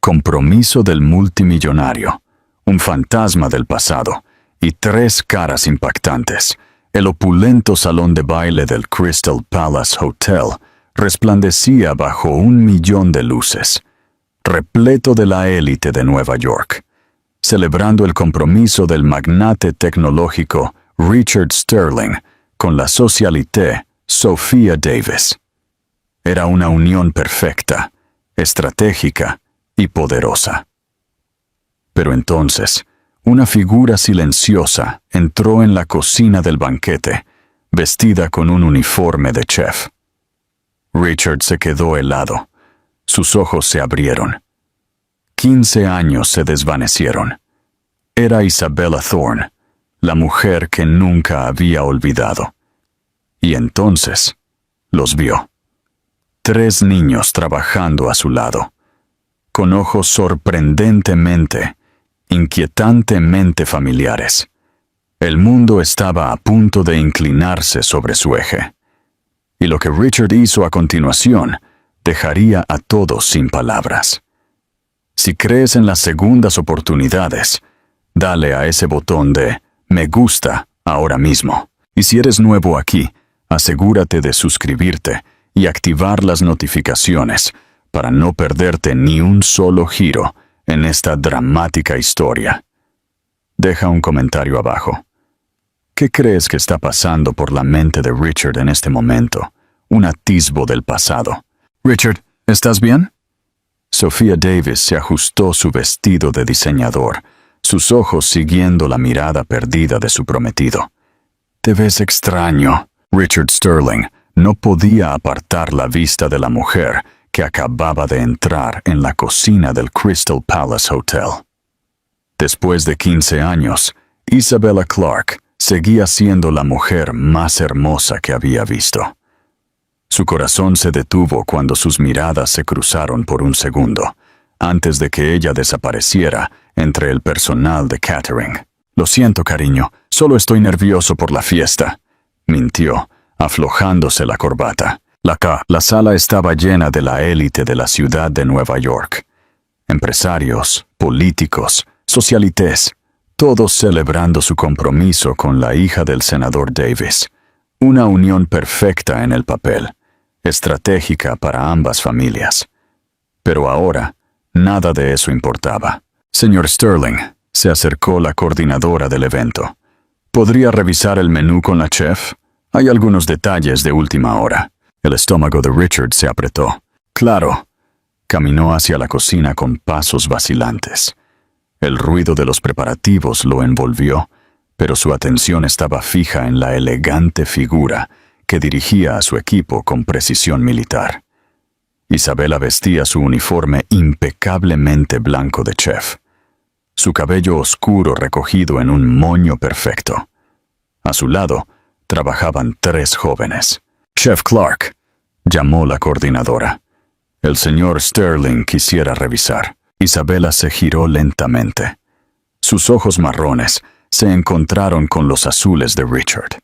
compromiso del multimillonario, un fantasma del pasado y 3 caras impactantes. El opulento salón de baile del Crystal Palace Hotel resplandecía bajo 1.000.000 de luces, repleto de la élite de Nueva York, celebrando el compromiso del magnate tecnológico Richard Sterling con la socialité Sophia Davis. Era una unión perfecta, estratégica y poderosa. Pero entonces, una figura silenciosa entró en la cocina del banquete, vestida con un uniforme de chef. Richard se quedó helado. Sus ojos se abrieron. 15 años se desvanecieron. Era Isabella Thorne, la mujer que nunca había olvidado. Y entonces los vio. 3 niños trabajando a su lado, con ojos sorprendentemente, inquietantemente familiares. El mundo estaba a punto de inclinarse sobre su eje. Y lo que Richard hizo a continuación dejaría a todos sin palabras. Si crees en las segundas oportunidades, dale a ese botón de me gusta ahora mismo. Y si eres nuevo aquí, asegúrate de suscribirte y activar las notificaciones para no perderte ni un solo giro en esta dramática historia. Deja un comentario abajo. ¿Qué crees que está pasando por la mente de Richard en este momento? Un atisbo del pasado. Richard, ¿estás bien? Sophia Davis se ajustó su vestido de diseñador, sus ojos siguiendo la mirada perdida de su prometido. Te ves extraño. Richard Sterling no podía apartar la vista de la mujer que acababa de entrar en la cocina del Crystal Palace Hotel. Después de 15 años, Isabella Clarke seguía siendo la mujer más hermosa que había visto. Su corazón se detuvo cuando sus miradas se cruzaron por un segundo, antes de que ella desapareciera entre el personal de catering. Lo siento, cariño, solo estoy nervioso por la fiesta, mintió, aflojándose la corbata. La sala estaba llena de la élite de la ciudad de Nueva York. Empresarios, políticos, socialites, todos celebrando su compromiso con la hija del senador Davis. Una unión perfecta en el papel, estratégica para ambas familias. Pero ahora, nada de eso importaba. Señor Sterling, se acercó la coordinadora del evento. ¿Podría revisar el menú con la chef? Hay algunos detalles de última hora. El estómago de Richard se apretó. Claro. Caminó hacia la cocina con pasos vacilantes. El ruido de los preparativos lo envolvió, pero su atención estaba fija en la elegante figura que dirigía a su equipo con precisión militar. Isabella vestía su uniforme impecablemente blanco de chef, su cabello oscuro recogido en un moño perfecto. A su lado, trabajaban 3 jóvenes. Chef Clarke, llamó la coordinadora. El señor Sterling quisiera revisar. Isabella se giró lentamente. Sus ojos marrones se encontraron con los azules de Richard.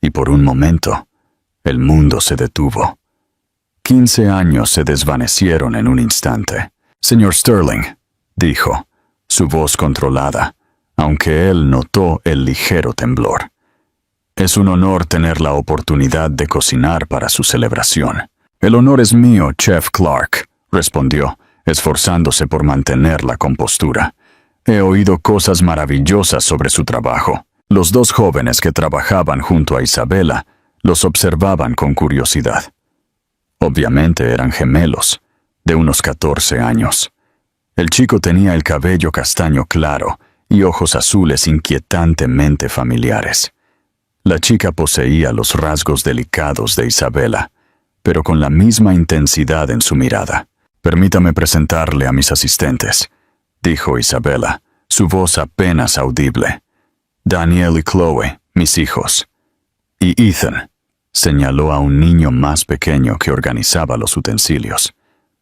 Y por un momento, el mundo se detuvo. 15 años se desvanecieron en un instante. Señor Sterling, dijo, su voz controlada, aunque él notó el ligero temblor. Es un honor tener la oportunidad de cocinar para su celebración. El honor es mío, Chef Clarke, respondió, esforzándose por mantener la compostura. He oído cosas maravillosas sobre su trabajo. Los 2 jóvenes que trabajaban junto a Isabella los observaban con curiosidad. Obviamente eran gemelos, de unos 14 años. El chico tenía el cabello castaño claro y ojos azules inquietantemente familiares. La chica poseía los rasgos delicados de Isabella, pero con la misma intensidad en su mirada. Permítame presentarle a mis asistentes, dijo Isabella, su voz apenas audible. Daniel y Chloe, mis hijos. Y Ethan, señaló a un niño más pequeño que organizaba los utensilios.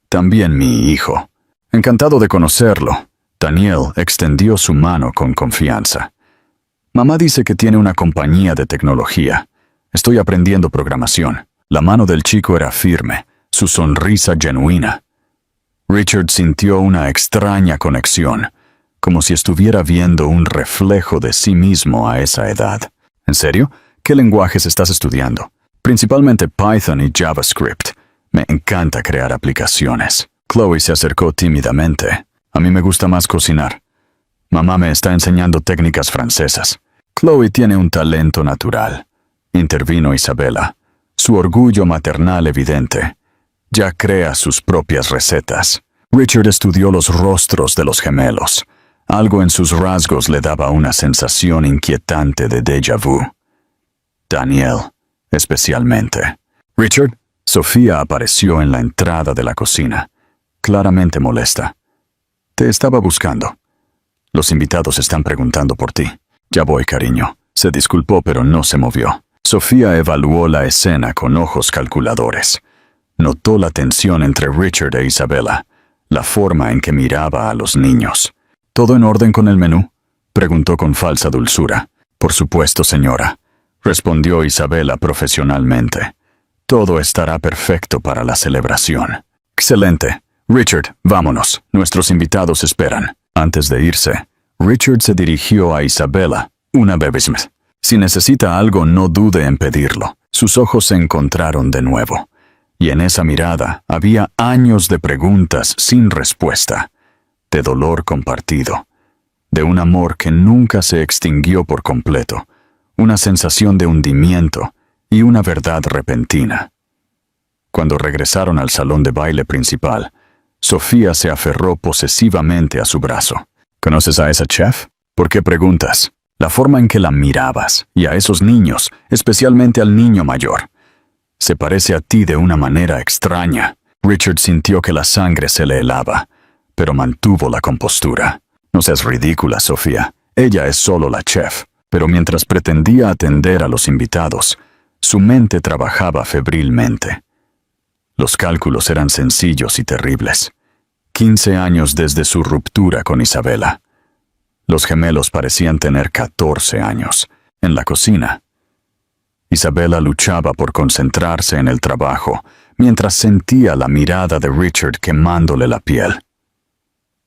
También mi hijo. Encantado de conocerlo. Daniel extendió su mano con confianza. Mamá dice que tiene una compañía de tecnología. Estoy aprendiendo programación. La mano del chico era firme, su sonrisa genuina. Richard sintió una extraña conexión, como si estuviera viendo un reflejo de sí mismo a esa edad. ¿En serio? ¿Qué lenguajes estás estudiando? Principalmente Python y JavaScript. Me encanta crear aplicaciones. Chloe se acercó tímidamente. A mí me gusta más cocinar. Mamá me está enseñando técnicas francesas. Chloe tiene un talento natural, intervino Isabela, su orgullo maternal evidente. Ya crea sus propias recetas. Richard estudió los rostros de los gemelos. Algo en sus rasgos le daba una sensación inquietante de déjà vu. Daniel, especialmente. Richard, Sofía apareció en la entrada de la cocina, claramente molesta. Te estaba buscando. Los invitados están preguntando por ti. Ya voy, cariño. Se disculpó, pero no se movió. Sofía evaluó la escena con ojos calculadores. Notó la tensión entre Richard e Isabela, la forma en que miraba a los niños. ¿Todo en orden con el menú?, preguntó con falsa dulzura. Por supuesto, señora, respondió Isabela profesionalmente. Todo estará perfecto para la celebración. Excelente. Richard, vámonos. Nuestros invitados esperan. Antes de irse, Richard se dirigió a Isabela, una vez más. Si necesita algo, no dude en pedirlo. Sus ojos se encontraron de nuevo, y en esa mirada había años de preguntas sin respuesta, de dolor compartido, de un amor que nunca se extinguió por completo, una sensación de hundimiento y una verdad repentina. Cuando regresaron al salón de baile principal, Sofía se aferró posesivamente a su brazo. ¿Conoces a esa chef? ¿Por qué preguntas? La forma en que la mirabas, y a esos niños, especialmente al niño mayor. Se parece a ti de una manera extraña. Richard sintió que la sangre se le helaba, pero mantuvo la compostura. No seas ridícula, Sofía. Ella es solo la chef. Pero mientras pretendía atender a los invitados, su mente trabajaba febrilmente. Los cálculos eran sencillos y terribles. 15 años desde su ruptura con Isabela. Los gemelos parecían tener 14 años. En la cocina, Isabela luchaba por concentrarse en el trabajo, mientras sentía la mirada de Richard quemándole la piel.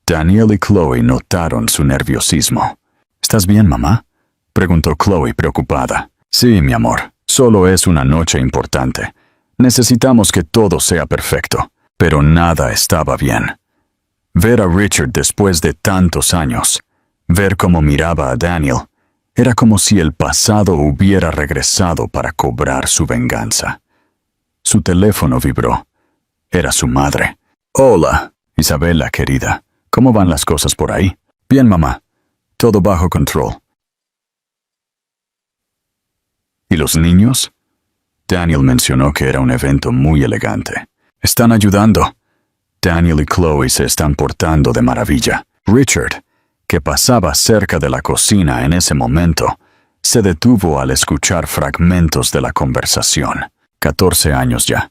Daniel y Chloe notaron su nerviosismo. ¿Estás bien, mamá?, preguntó Chloe preocupada. Sí, mi amor, solo es una noche importante. Necesitamos que todo sea perfecto. Pero nada estaba bien. Ver a Richard después de tantos años, ver cómo miraba a Daniel, era como si el pasado hubiera regresado para cobrar su venganza. Su teléfono vibró. Era su madre. Hola, Isabela, querida. ¿Cómo van las cosas por ahí? Bien, mamá. Todo bajo control. ¿Y los niños? Daniel mencionó que era un evento muy elegante. Están ayudando. Daniel y Chloe se están portando de maravilla. Richard, que pasaba cerca de la cocina en ese momento, se detuvo al escuchar fragmentos de la conversación. 14 años ya.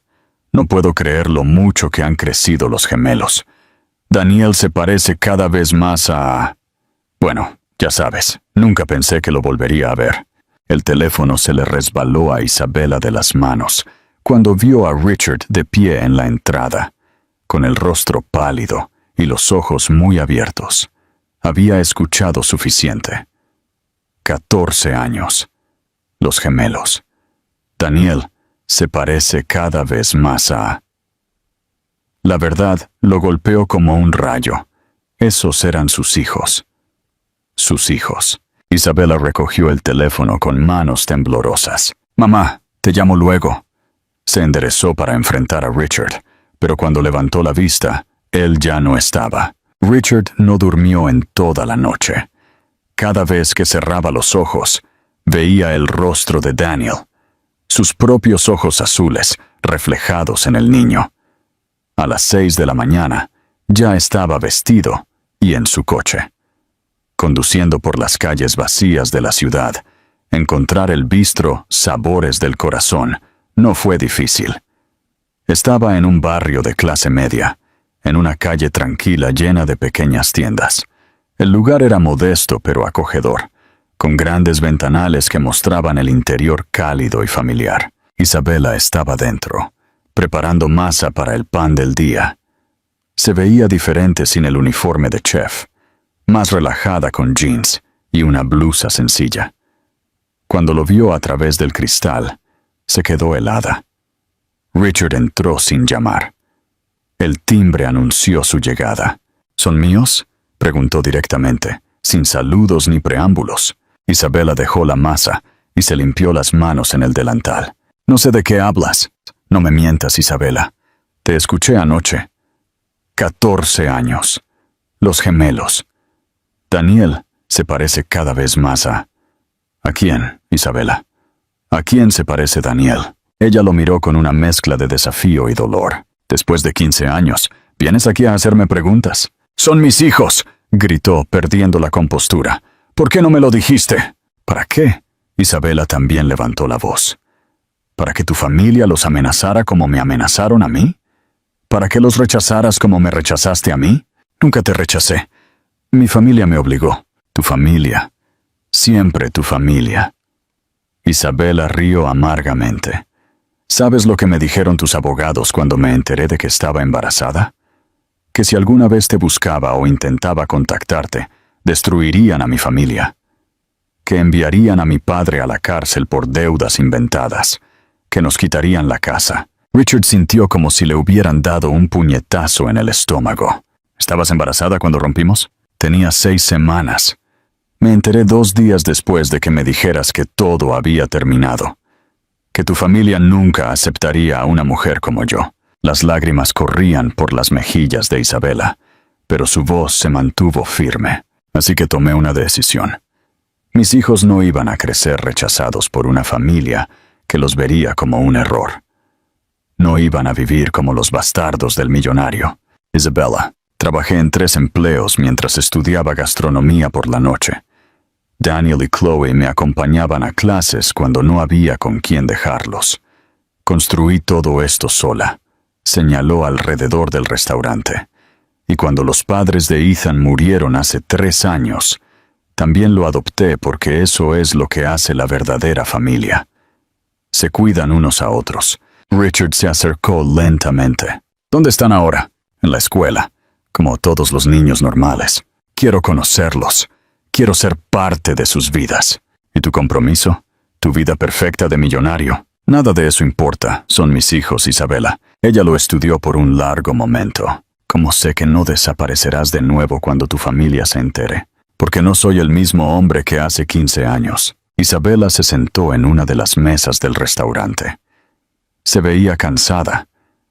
No puedo creer lo mucho que han crecido los gemelos. Daniel se parece cada vez más a... Bueno, ya sabes, nunca pensé que lo volvería a ver. El teléfono se le resbaló a Isabela de las manos cuando vio a Richard de pie en la entrada, con el rostro pálido y los ojos muy abiertos. Había escuchado suficiente. 14 años. Los gemelos. Daniel se parece cada vez más a... La verdad lo golpeó como un rayo. Esos eran sus hijos. Sus hijos. Isabela recogió el teléfono con manos temblorosas. Mamá, te llamo luego. Se enderezó para enfrentar a Richard, pero cuando levantó la vista, él ya no estaba. Richard no durmió en toda la noche. Cada vez que cerraba los ojos, veía el rostro de Daniel, sus propios ojos azules reflejados en el niño. A las 6 de la mañana, ya estaba vestido y en su coche. Conduciendo por las calles vacías de la ciudad, encontrar el bistro Sabores del Corazón no fue difícil. Estaba en un barrio de clase media, en una calle tranquila llena de pequeñas tiendas. El lugar era modesto pero acogedor, con grandes ventanales que mostraban el interior cálido y familiar. Isabela estaba dentro, preparando masa para el pan del día. Se veía diferente sin el uniforme de chef, más relajada con jeans y una blusa sencilla. Cuando lo vio a través del cristal, se quedó helada. Richard entró sin llamar. El timbre anunció su llegada. ¿Son míos?, preguntó directamente, sin saludos ni preámbulos. Isabela dejó la masa y se limpió las manos en el delantal. No sé de qué hablas. No me mientas, Isabela. Te escuché anoche. 14 años. Los gemelos. Daniel se parece cada vez más a... ¿A quién, Isabela? ¿A quién se parece Daniel? Ella lo miró con una mezcla de desafío y dolor. Después de 15 años, ¿vienes aquí a hacerme preguntas? ¡Son mis hijos!, gritó, perdiendo la compostura. ¿Por qué no me lo dijiste? ¿Para qué? Isabela también levantó la voz. ¿Para que tu familia los amenazara como me amenazaron a mí? ¿Para que los rechazaras como me rechazaste a mí? Nunca te rechacé. Mi familia me obligó. Tu familia. Siempre tu familia. Isabela rió amargamente. ¿Sabes lo que me dijeron tus abogados cuando me enteré de que estaba embarazada? Que si alguna vez te buscaba o intentaba contactarte, destruirían a mi familia. Que enviarían a mi padre a la cárcel por deudas inventadas. Que nos quitarían la casa. Richard sintió como si le hubieran dado un puñetazo en el estómago. ¿Estabas embarazada cuando rompimos? Tenía 6 semanas. Me enteré 2 días después de que me dijeras que todo había terminado. Que tu familia nunca aceptaría a una mujer como yo. Las lágrimas corrían por las mejillas de Isabela, pero su voz se mantuvo firme. Así que tomé una decisión. Mis hijos no iban a crecer rechazados por una familia que los vería como un error. No iban a vivir como los bastardos del millonario. Isabella, trabajé en 3 empleos mientras estudiaba gastronomía por la noche. Daniel y Chloe me acompañaban a clases cuando no había con quién dejarlos. Construí todo esto sola, señaló alrededor del restaurante. Y cuando los padres de Ethan murieron hace 3 años, también lo adopté porque eso es lo que hace la verdadera familia. Se cuidan unos a otros. Richard se acercó lentamente. ¿Dónde están ahora? En la escuela, como todos los niños normales. Quiero conocerlos. Quiero ser parte de sus vidas. ¿Y tu compromiso? ¿Tu vida perfecta de millonario? Nada de eso importa. Son mis hijos, Isabela. Ella lo estudió por un largo momento. ¿Cómo sé que no desaparecerás de nuevo cuando tu familia se entere? Porque no soy el mismo hombre que hace 15 años. Isabela se sentó en una de las mesas del restaurante. Se veía cansada,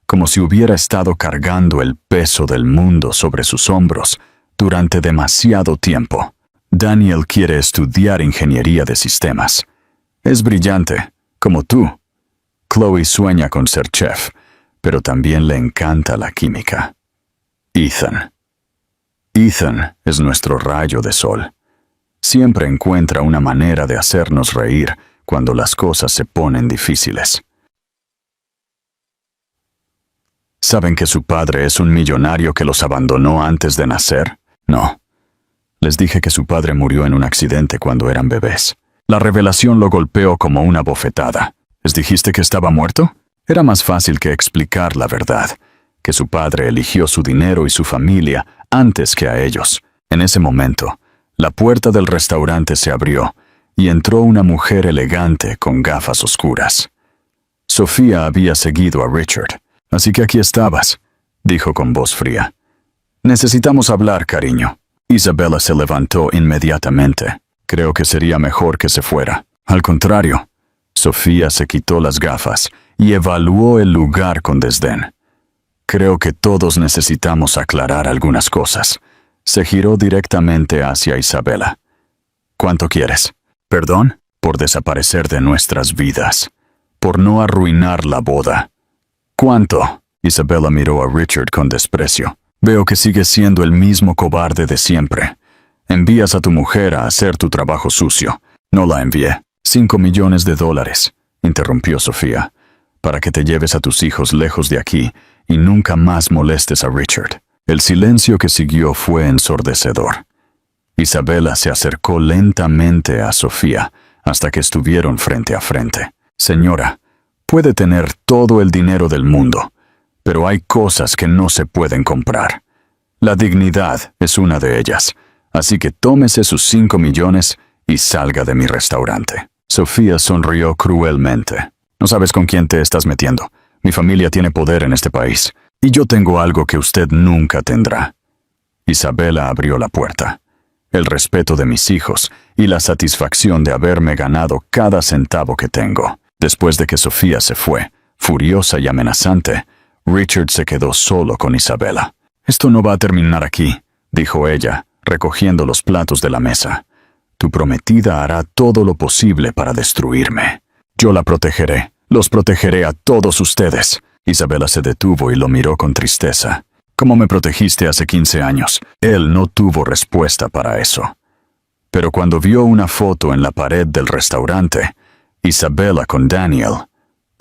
como si hubiera estado cargando el peso del mundo sobre sus hombros durante demasiado tiempo. Daniel quiere estudiar ingeniería de sistemas. Es brillante, como tú. Chloe sueña con ser chef, pero también le encanta la química. Ethan. Ethan es nuestro rayo de sol. Siempre encuentra una manera de hacernos reír cuando las cosas se ponen difíciles. ¿Saben que su padre es un millonario que los abandonó antes de nacer? No. Les dije que su padre murió en un accidente cuando eran bebés. La revelación lo golpeó como una bofetada. ¿Les dijiste que estaba muerto? Era más fácil que explicar la verdad, que su padre eligió su dinero y su familia antes que a ellos. En ese momento, la puerta del restaurante se abrió y entró una mujer elegante con gafas oscuras. Sofía había seguido a Richard. Así que aquí estabas, dijo con voz fría. Necesitamos hablar, cariño. Isabela se levantó inmediatamente. Creo que sería mejor que se fuera. Al contrario. Sofía se quitó las gafas y evaluó el lugar con desdén. Creo que todos necesitamos aclarar algunas cosas. Se giró directamente hacia Isabela. ¿Cuánto quieres? ¿Perdón? Por desaparecer de nuestras vidas. Por no arruinar la boda. ¿Cuánto? Isabela miró a Richard con desprecio. Veo que sigues siendo el mismo cobarde de siempre. Envías a tu mujer a hacer tu trabajo sucio. No la envié. $5 millones, interrumpió Sofía, para que te lleves a tus hijos lejos de aquí y nunca más molestes a Richard. El silencio que siguió fue ensordecedor. Isabela se acercó lentamente a Sofía hasta que estuvieron frente a frente. Señora, puede tener todo el dinero del mundo, pero hay cosas que no se pueden comprar. La dignidad es una de ellas, así que tómese sus 5 millones y salga de mi restaurante. Sofía sonrió cruelmente. No sabes con quién te estás metiendo. Mi familia tiene poder en este país, y yo tengo algo que usted nunca tendrá. Isabela abrió la puerta. El respeto de mis hijos y la satisfacción de haberme ganado cada centavo que tengo. Después de que Sofía se fue, furiosa y amenazante, Richard se quedó solo con Isabela. «Esto no va a terminar aquí», dijo ella, recogiendo los platos de la mesa. «Tu prometida hará todo lo posible para destruirme. Yo la protegeré. Los protegeré a todos ustedes». Isabela se detuvo y lo miró con tristeza. «¿Cómo me protegiste hace 15 años?» Él no tuvo respuesta para eso. Pero cuando vio una foto en la pared del restaurante, Isabela con Daniel,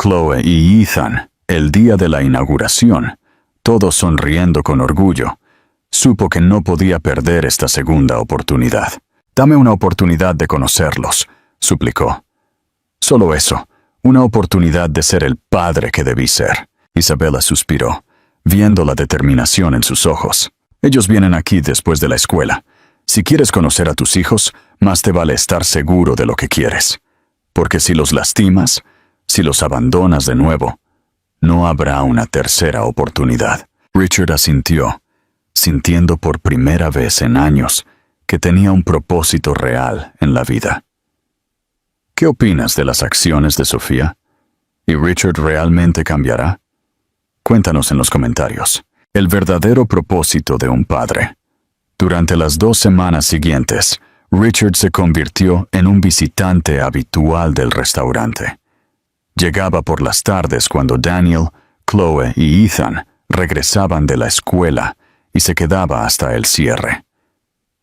Chloe y Ethan, el día de la inauguración, todos sonriendo con orgullo, supo que no podía perder esta segunda oportunidad. «Dame una oportunidad de conocerlos», suplicó. «Solo eso, una oportunidad de ser el padre que debí ser». Isabela suspiró, viendo la determinación en sus ojos. «Ellos vienen aquí después de la escuela. Si quieres conocer a tus hijos, más te vale estar seguro de lo que quieres. Porque si los lastimas, si los abandonas de nuevo, no habrá una tercera oportunidad». Richard asintió, sintiendo por primera vez en años que tenía un propósito real en la vida. «¿Qué opinas de las acciones de Sofía? ¿Y Richard realmente cambiará? Cuéntanos en los comentarios. El verdadero propósito de un padre». Durante las 2 semanas siguientes, Richard se convirtió en un visitante habitual del restaurante. Llegaba por las tardes cuando Daniel, Chloe y Ethan regresaban de la escuela y se quedaba hasta el cierre.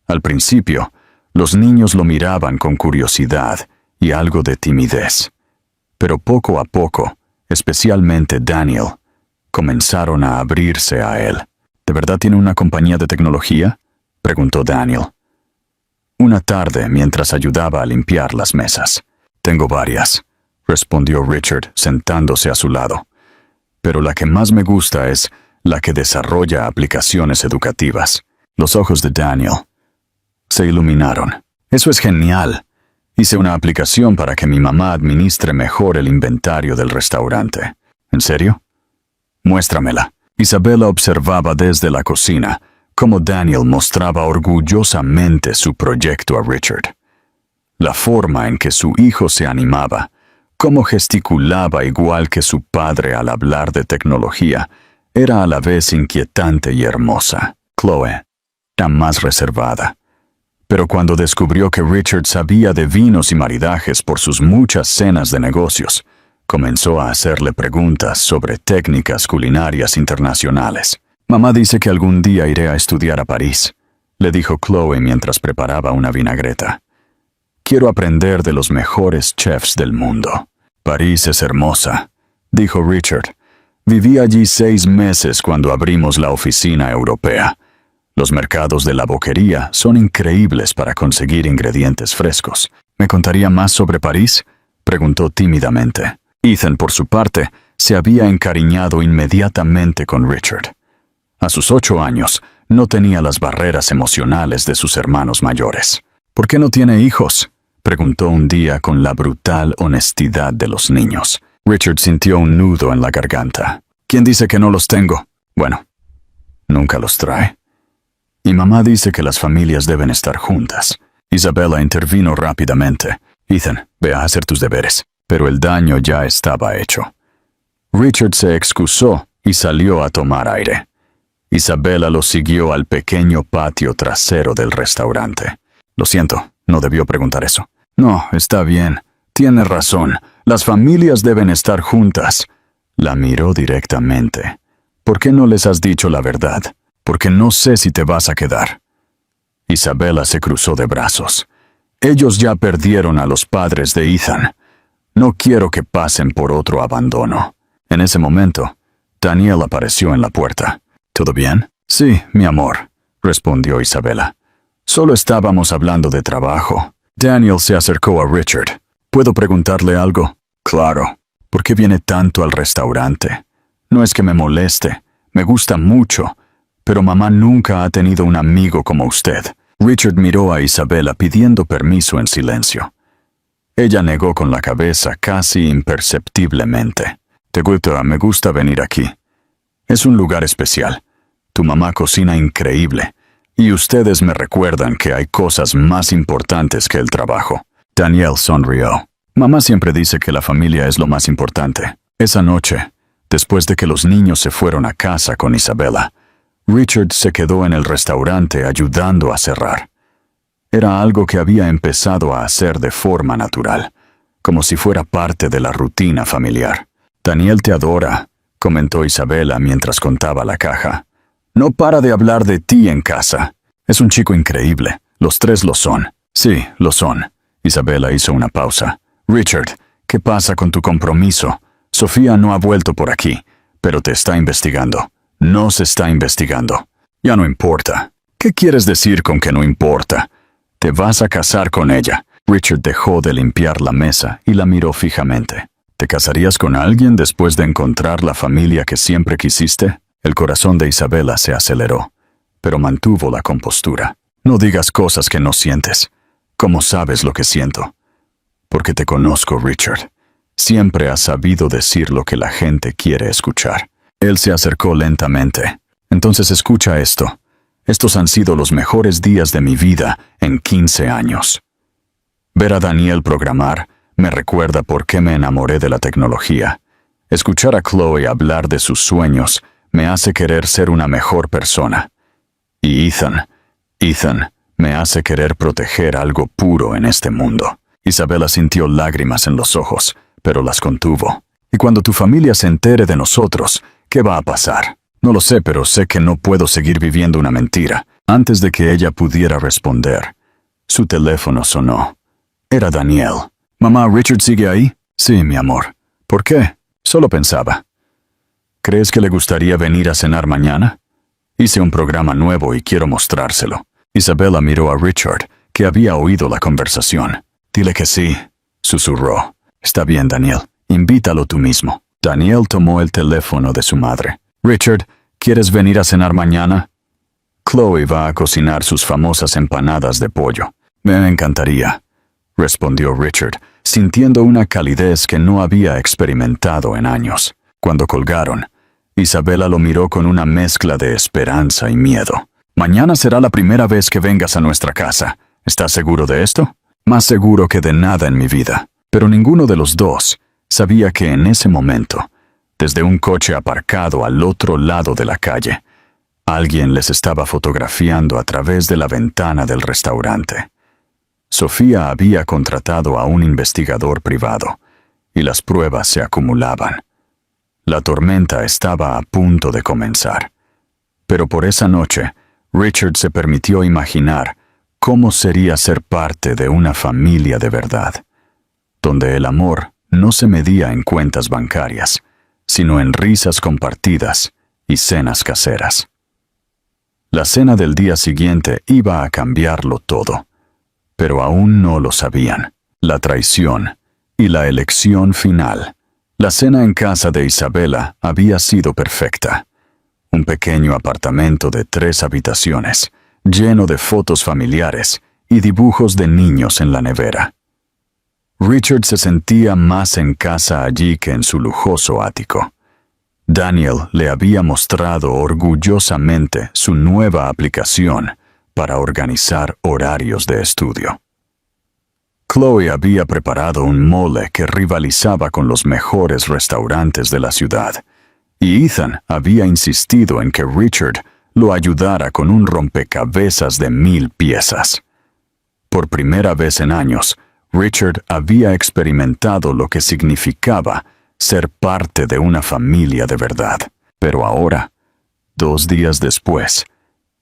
Al principio, los niños lo miraban con curiosidad y algo de timidez. Pero poco a poco, especialmente Daniel, comenzaron a abrirse a él. «¿De verdad tiene una compañía de tecnología?», preguntó Daniel. Una tarde, mientras ayudaba a limpiar las mesas. «Tengo varias», respondió Richard, sentándose a su lado. «Pero la que más me gusta es la que desarrolla aplicaciones educativas». Los ojos de Daniel se iluminaron. «Eso es genial. Hice una aplicación para que mi mamá administre mejor el inventario del restaurante». «¿En serio? Muéstramela». Isabela observaba desde la cocina cómo Daniel mostraba orgullosamente su proyecto a Richard. La forma en que su hijo se animaba, cómo gesticulaba igual que su padre al hablar de tecnología, era a la vez inquietante y hermosa. Chloe era más reservada. Pero cuando descubrió que Richard sabía de vinos y maridajes por sus muchas cenas de negocios, comenzó a hacerle preguntas sobre técnicas culinarias internacionales. «Mamá dice que algún día iré a estudiar a París», le dijo Chloe mientras preparaba una vinagreta. «Quiero aprender de los mejores chefs del mundo». «París es hermosa», dijo Richard. «Viví allí 6 meses cuando abrimos la oficina europea. Los mercados de la boquería son increíbles para conseguir ingredientes frescos». «¿Me contaría más sobre París?», preguntó tímidamente. Ethan, por su parte, se había encariñado inmediatamente con Richard. A sus 8 años, no tenía las barreras emocionales de sus hermanos mayores. «¿Por qué no tiene hijos?», preguntó un día con la brutal honestidad de los niños. Richard sintió un nudo en la garganta. «¿Quién dice que no los tengo? Bueno, nunca los trae. Mi mamá dice que las familias deben estar juntas». Isabela intervino rápidamente. «Ethan, ve a hacer tus deberes». Pero el daño ya estaba hecho. Richard se excusó y salió a tomar aire. Isabela lo siguió al pequeño patio trasero del restaurante. «Lo siento, no debió preguntar eso». «No, está bien. Tiene razón. Las familias deben estar juntas». La miró directamente. «¿Por qué no les has dicho la verdad? Porque no sé si te vas a quedar». Isabela se cruzó de brazos. «Ellos ya perdieron a los padres de Ethan. No quiero que pasen por otro abandono». En ese momento, Daniel apareció en la puerta. «¿Todo bien?» «Sí, mi amor», respondió Isabela. «Solo estábamos hablando de trabajo». Daniel se acercó a Richard. «¿Puedo preguntarle algo?» «Claro». «¿Por qué viene tanto al restaurante? No es que me moleste, me gusta mucho, pero mamá nunca ha tenido un amigo como usted. Richard miró a Isabela pidiendo permiso en silencio. Ella negó con la cabeza casi imperceptiblemente. Me gusta venir aquí. Es un lugar especial. Tu mamá cocina increíble, y ustedes me recuerdan que hay cosas más importantes que el trabajo. Daniel sonrió. Mamá siempre dice que la familia es lo más importante. Esa noche, después de que los niños se fueron a casa con Isabela, Richard se quedó en el restaurante ayudando a cerrar. Era algo que había empezado a hacer de forma natural, como si fuera parte de la rutina familiar. Daniel te adora, comentó Isabela mientras contaba la caja. No para de hablar de ti en casa. Es un chico increíble. Los tres lo son. Sí, lo son. Isabela hizo una pausa. Richard, ¿qué pasa con tu compromiso? Sofía no ha vuelto por aquí, pero te está investigando. No se está investigando. Ya no importa. ¿Qué quieres decir con que no importa? Te vas a casar con ella. Richard dejó de limpiar la mesa y la miró fijamente. ¿Te casarías con alguien después de encontrar la familia que siempre quisiste? El corazón de Isabela se aceleró, pero mantuvo la compostura. No digas cosas que no sientes. ¿Cómo sabes lo que siento? Porque te conozco, Richard. Siempre has sabido decir lo que la gente quiere escuchar. Él se acercó lentamente. Entonces escucha esto. Estos han sido los mejores días de mi vida en 15 años. Ver a Daniel programar me recuerda por qué me enamoré de la tecnología. Escuchar a Chloe hablar de sus sueños me hace querer ser una mejor persona. Y Ethan me hace querer proteger algo puro en este mundo. Isabela sintió lágrimas en los ojos, pero las contuvo. Y cuando tu familia se entere de nosotros, ¿qué va a pasar? No lo sé, pero sé que no puedo seguir viviendo una mentira. Antes de que ella pudiera responder, su teléfono sonó. Era Daniel. Mamá, ¿Richard sigue ahí? Sí, mi amor. ¿Por qué? Solo pensaba. ¿Crees que le gustaría venir a cenar mañana? Hice un programa nuevo y quiero mostrárselo. Isabela miró a Richard, que había oído la conversación. Dile que sí, susurró. Está bien, Daniel. Invítalo tú mismo. Daniel tomó el teléfono de su madre. Richard, ¿quieres venir a cenar mañana? Chloe va a cocinar sus famosas empanadas de pollo. Me encantaría, respondió Richard, sintiendo una calidez que no había experimentado en años. Cuando colgaron, Isabela lo miró con una mezcla de esperanza y miedo. Mañana será la primera vez que vengas a nuestra casa. ¿Estás seguro de esto? Más seguro que de nada en mi vida. Pero ninguno de los dos sabía que en ese momento, desde un coche aparcado al otro lado de la calle, alguien les estaba fotografiando a través de la ventana del restaurante. Sofía había contratado a un investigador privado, y las pruebas se acumulaban. La tormenta estaba a punto de comenzar. Pero por esa noche, Richard se permitió imaginar cómo sería ser parte de una familia de verdad, donde el amor no se medía en cuentas bancarias, sino en risas compartidas y cenas caseras. La cena del día siguiente iba a cambiarlo todo, pero aún no lo sabían. La traición y la elección final. La cena en casa de Isabela había sido perfecta. Un pequeño apartamento de 3 habitaciones, lleno de fotos familiares y dibujos de niños en la nevera. Richard se sentía más en casa allí que en su lujoso ático. Daniel le había mostrado orgullosamente su nueva aplicación para organizar horarios de estudio. Chloe había preparado un mole que rivalizaba con los mejores restaurantes de la ciudad, y Ethan había insistido en que Richard lo ayudara con un rompecabezas de 1000 piezas. Por primera vez en años, Richard había experimentado lo que significaba ser parte de una familia de verdad. Pero ahora, 2 días después,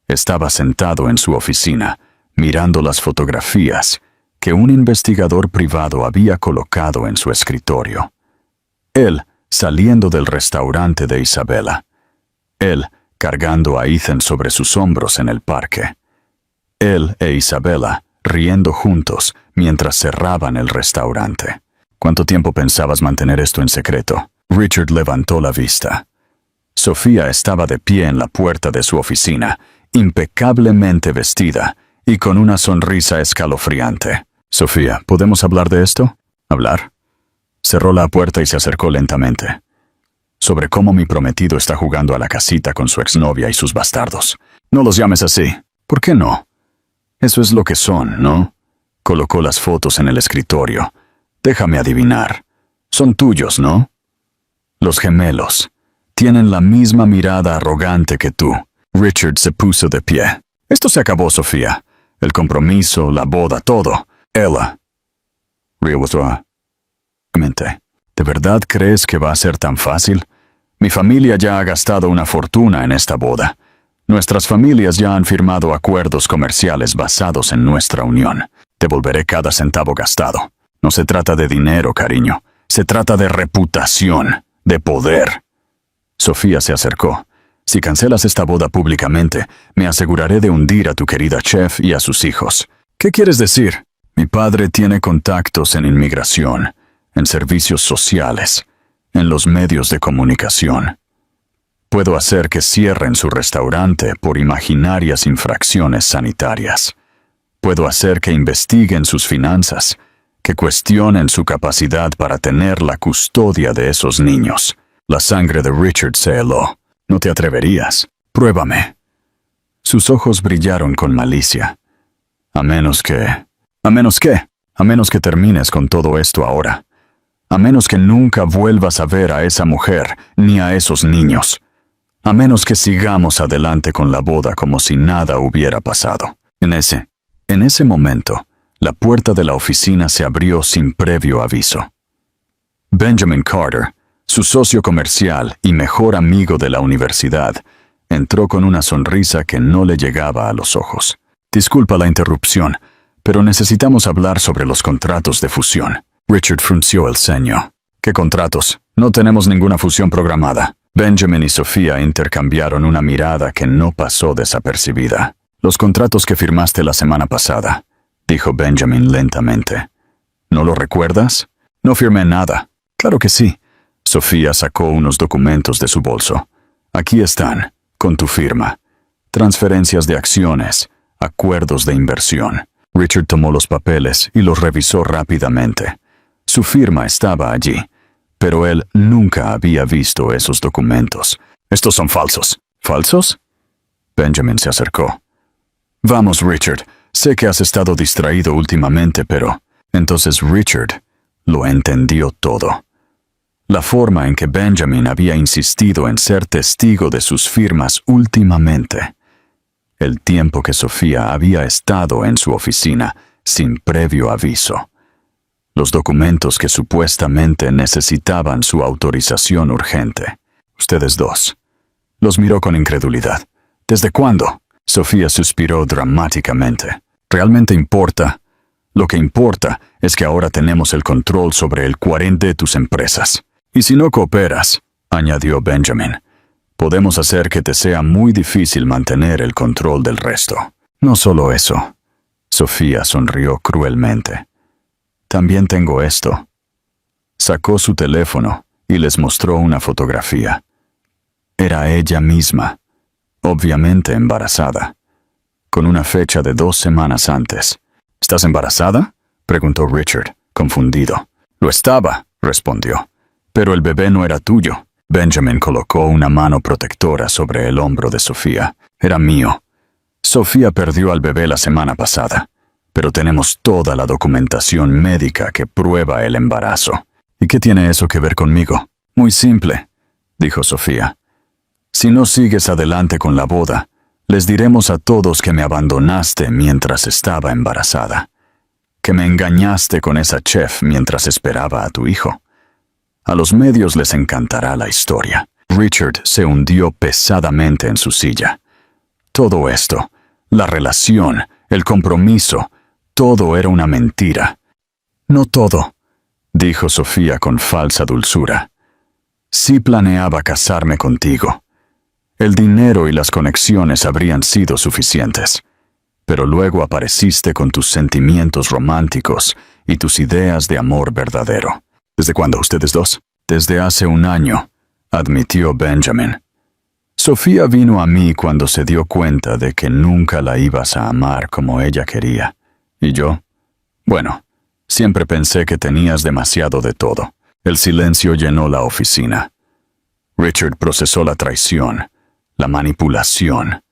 estaba sentado en su oficina, mirando las fotografías que un investigador privado había colocado en su escritorio. Él saliendo del restaurante de Isabela. Él cargando a Ethan sobre sus hombros en el parque. Él e Isabela riendo juntos mientras cerraban el restaurante. ¿Cuánto tiempo pensabas mantener esto en secreto? Richard levantó la vista. Sofía estaba de pie en la puerta de su oficina, impecablemente vestida y con una sonrisa escalofriante. «Sofía, ¿podemos hablar de esto?» «¿Hablar?» Cerró la puerta y se acercó lentamente. «Sobre cómo mi prometido está jugando a la casita con su exnovia y sus bastardos. No los llames así. ¿Por qué no? Eso es lo que son, ¿no?» Colocó las fotos en el escritorio. «Déjame adivinar. Son tuyos, ¿no?» «Los gemelos. Tienen la misma mirada arrogante que tú». Richard se puso de pie. «Esto se acabó, Sofía. El compromiso, la boda, todo. Ella». Rhea withdraw. «¿De verdad crees que va a ser tan fácil? Mi familia ya ha gastado una fortuna en esta boda. Nuestras familias ya han firmado acuerdos comerciales basados en nuestra unión. Devolveré cada centavo gastado. No se trata de dinero, cariño. Se trata de reputación, de poder». Sofía se acercó. «Si cancelas esta boda públicamente, me aseguraré de hundir a tu querida chef y a sus hijos». «¿Qué quieres decir?» «Mi padre tiene contactos en inmigración, en servicios sociales, en los medios de comunicación. Puedo hacer que cierren su restaurante por imaginarias infracciones sanitarias. Puedo hacer que investiguen sus finanzas, que cuestionen su capacidad para tener la custodia de esos niños». La sangre de Richard se heló. «No te atreverías. Pruébame». Sus ojos brillaron con malicia. «A menos que... ¿A menos qué? A menos que termines con todo esto ahora. A menos que nunca vuelvas a ver a esa mujer ni a esos niños. A menos que sigamos adelante con la boda como si nada hubiera pasado». En ese momento, la puerta de la oficina se abrió sin previo aviso. Benjamin Carter, su socio comercial y mejor amigo de la universidad, entró con una sonrisa que no le llegaba a los ojos. «Disculpa la interrupción, pero necesitamos hablar sobre los contratos de fusión». Richard frunció el ceño. «¿Qué contratos? No tenemos ninguna fusión programada». Benjamin y Sofía intercambiaron una mirada que no pasó desapercibida. «Los contratos que firmaste la semana pasada», dijo Benjamin lentamente. «¿No lo recuerdas?» «No firmé nada». «Claro que sí». Sofía sacó unos documentos de su bolso. «Aquí están, con tu firma. Transferencias de acciones, acuerdos de inversión». Richard tomó los papeles y los revisó rápidamente. Su firma estaba allí, pero él nunca había visto esos documentos. «Estos son falsos». «¿Falsos?» Benjamin se acercó. «Vamos, Richard, sé que has estado distraído últimamente, pero...» Entonces Richard lo entendió todo. La forma en que Benjamin había insistido en ser testigo de sus firmas últimamente. El tiempo que Sofía había estado en su oficina sin previo aviso. Los documentos que supuestamente necesitaban su autorización urgente. «Ustedes dos». Los miró con incredulidad. «¿Desde cuándo?» Sofía suspiró dramáticamente. «¿Realmente importa? Lo que importa es que ahora tenemos el control sobre el 40 de tus empresas. Y si no cooperas», añadió Benjamin, «podemos hacer que te sea muy difícil mantener el control del resto». «No solo eso». Sofía sonrió cruelmente. «También tengo esto». Sacó su teléfono y les mostró una fotografía. Era ella misma, obviamente embarazada, con una fecha de 2 semanas antes. «¿Estás embarazada?», preguntó Richard, confundido. «Lo estaba», respondió. «Pero el bebé no era tuyo». Benjamin colocó una mano protectora sobre el hombro de Sofía. «Era mío. Sofía perdió al bebé la semana pasada, pero tenemos toda la documentación médica que prueba el embarazo». «¿Y qué tiene eso que ver conmigo?» «Muy simple», dijo Sofía. «Si no sigues adelante con la boda, les diremos a todos que me abandonaste mientras estaba embarazada, que me engañaste con esa chef mientras esperaba a tu hijo. A los medios les encantará la historia». Richard se hundió pesadamente en su silla. Todo esto, la relación, el compromiso, todo era una mentira. «No todo», dijo Sofía con falsa dulzura. «Sí planeaba casarme contigo. El dinero y las conexiones habrían sido suficientes. Pero luego apareciste con tus sentimientos románticos y tus ideas de amor verdadero». «¿Desde cuándo ustedes dos?» «Desde hace 1 año», admitió Benjamin. Sofía vino a mí cuando se dio cuenta de que nunca la ibas a amar como ella quería. ¿Y yo? Bueno, siempre pensé que tenías demasiado de todo. El silencio llenó la oficina. Richard procesó la traición, la manipulación.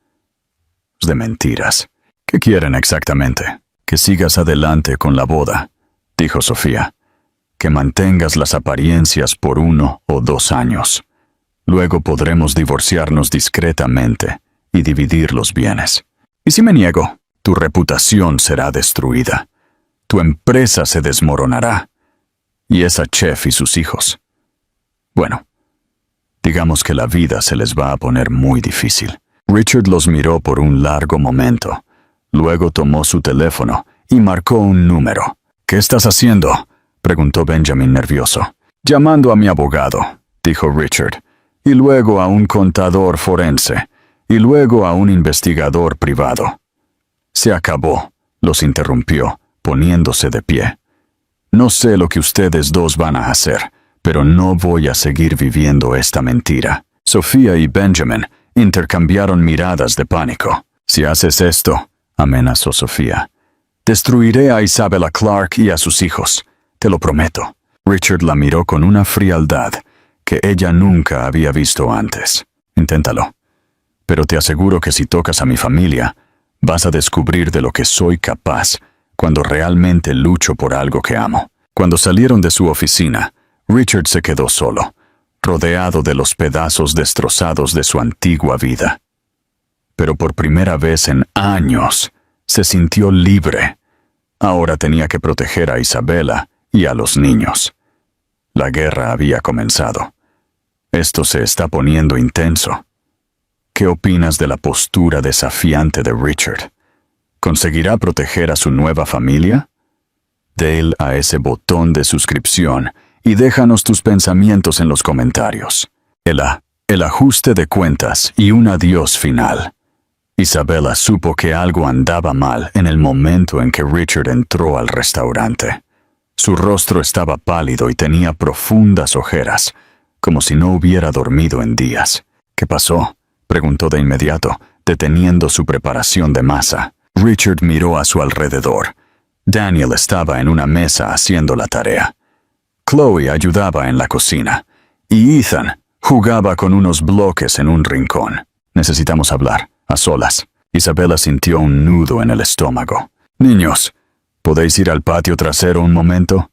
De mentiras. ¿Qué quieren exactamente? Que sigas adelante con la boda, dijo Sofía. Que mantengas las apariencias por 1 o 2 años. Luego podremos divorciarnos discretamente y dividir los bienes. ¿Y si me niego? Tu reputación será destruida. Tu empresa se desmoronará. Y esa chef y sus hijos. Bueno, digamos que la vida se les va a poner muy difícil. Richard los miró por un largo momento. Luego tomó su teléfono y marcó un número. ¿Qué estás haciendo?, preguntó Benjamin nervioso. Llamando a mi abogado, dijo Richard, y luego a un contador forense, y luego a un investigador privado. Se acabó, los interrumpió, poniéndose de pie. No sé lo que ustedes dos van a hacer, pero no voy a seguir viviendo esta mentira. Sofía y Benjamin intercambiaron miradas de pánico. Si haces esto, amenazó Sofía, destruiré a Isabella Clarke y a sus hijos. Te lo prometo. Richard la miró con una frialdad que ella nunca había visto antes. Inténtalo. Pero te aseguro que si tocas a mi familia, vas a descubrir de lo que soy capaz cuando realmente lucho por algo que amo. Cuando salieron de su oficina, Richard se quedó solo, rodeado de los pedazos destrozados de su antigua vida. Pero por primera vez en años, se sintió libre. Ahora tenía que proteger a Isabella y a los niños. La guerra había comenzado. Esto se está poniendo intenso. ¿Qué opinas de la postura desafiante de Richard? ¿Conseguirá proteger a su nueva familia? Dale a ese botón de suscripción y déjanos tus pensamientos en los comentarios. El ajuste de cuentas y un adiós final. Isabella supo que algo andaba mal en el momento en que Richard entró al restaurante. Su rostro estaba pálido y tenía profundas ojeras, como si no hubiera dormido en días. ¿Qué pasó?, preguntó de inmediato, deteniendo su preparación de masa. Richard miró a su alrededor. Daniel estaba en una mesa haciendo la tarea. Chloe ayudaba en la cocina. Y Ethan jugaba con unos bloques en un rincón. Necesitamos hablar, a solas. Isabella sintió un nudo en el estómago. Niños, ¿podéis ir al patio trasero un momento?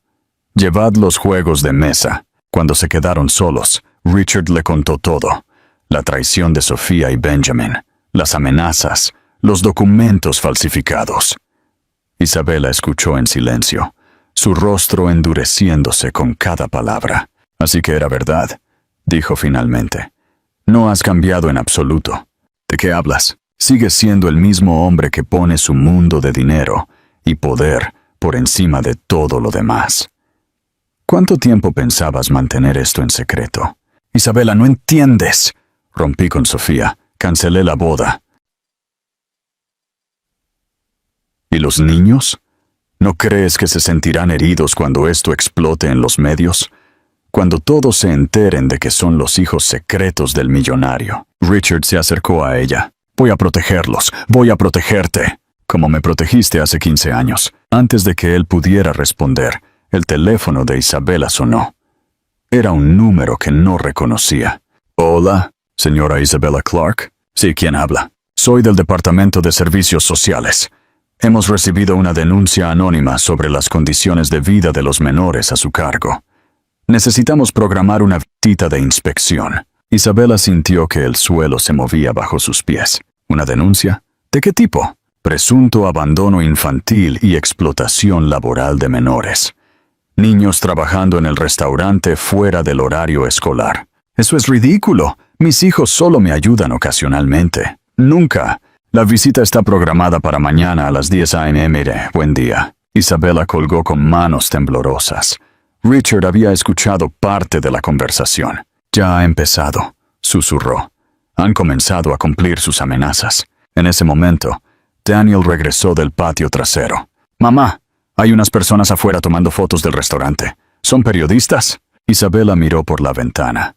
Llevad los juegos de mesa. Cuando se quedaron solos, Richard le contó todo. La traición de Sofía y Benjamin, las amenazas, los documentos falsificados. Isabella escuchó en silencio, su rostro endureciéndose con cada palabra. Así que era verdad, dijo finalmente. No has cambiado en absoluto. ¿De qué hablas? Sigues siendo el mismo hombre que pone su mundo de dinero y poder por encima de todo lo demás. ¿Cuánto tiempo pensabas mantener esto en secreto? Isabella, no entiendes. Rompí con Sofía, cancelé la boda. ¿Y los niños? ¿No crees que se sentirán heridos cuando esto explote en los medios? Cuando todos se enteren de que son los hijos secretos del millonario. Richard se acercó a ella. Voy a protegerlos, voy a protegerte. Como me protegiste hace 15 años. Antes de que él pudiera responder, el teléfono de Isabella sonó. Era un número que no reconocía. Hola, señora Isabella Clarke. Sí, ¿quién habla? Soy del Departamento de Servicios Sociales. Hemos recibido una denuncia anónima sobre las condiciones de vida de los menores a su cargo. Necesitamos programar una visita de inspección. Isabella sintió que el suelo se movía bajo sus pies. ¿Una denuncia? ¿De qué tipo? Presunto abandono infantil y explotación laboral de menores. Niños trabajando en el restaurante fuera del horario escolar. Eso es ridículo. Mis hijos solo me ayudan ocasionalmente. Nunca. La visita está programada para mañana a las 10 a.m. Buen día. Isabella colgó con manos temblorosas. Richard había escuchado parte de la conversación. Ya ha empezado, susurró. Han comenzado a cumplir sus amenazas. En ese momento, Daniel regresó del patio trasero. Mamá, hay unas personas afuera tomando fotos del restaurante. ¿Son periodistas? Isabella miró por la ventana.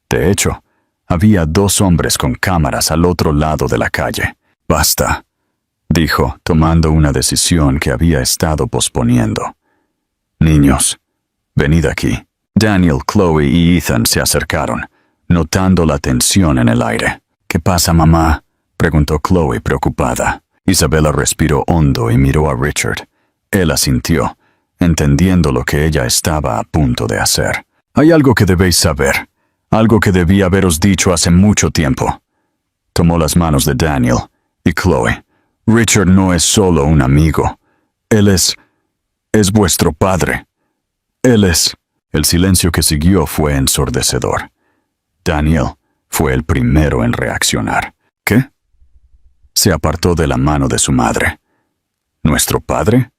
De hecho, Había 2 hombres con cámaras al otro lado de la calle. «Basta», dijo, tomando una decisión que había estado posponiendo. «Niños, venid aquí». Daniel, Chloe y Ethan se acercaron, notando la tensión en el aire. «¿Qué pasa, mamá?», preguntó Chloe preocupada. Isabella respiró hondo y miró a Richard. Él asintió, entendiendo lo que ella estaba a punto de hacer. «Hay algo que debéis saber, algo que debí haberos dicho hace mucho tiempo». Tomó las manos de Daniel y Chloe. «Richard no es solo un amigo. Él es vuestro padre. Él es...» El silencio que siguió fue ensordecedor. Daniel fue el primero en reaccionar. «¿Qué?». Se apartó de la mano de su madre. «¿Nuestro padre?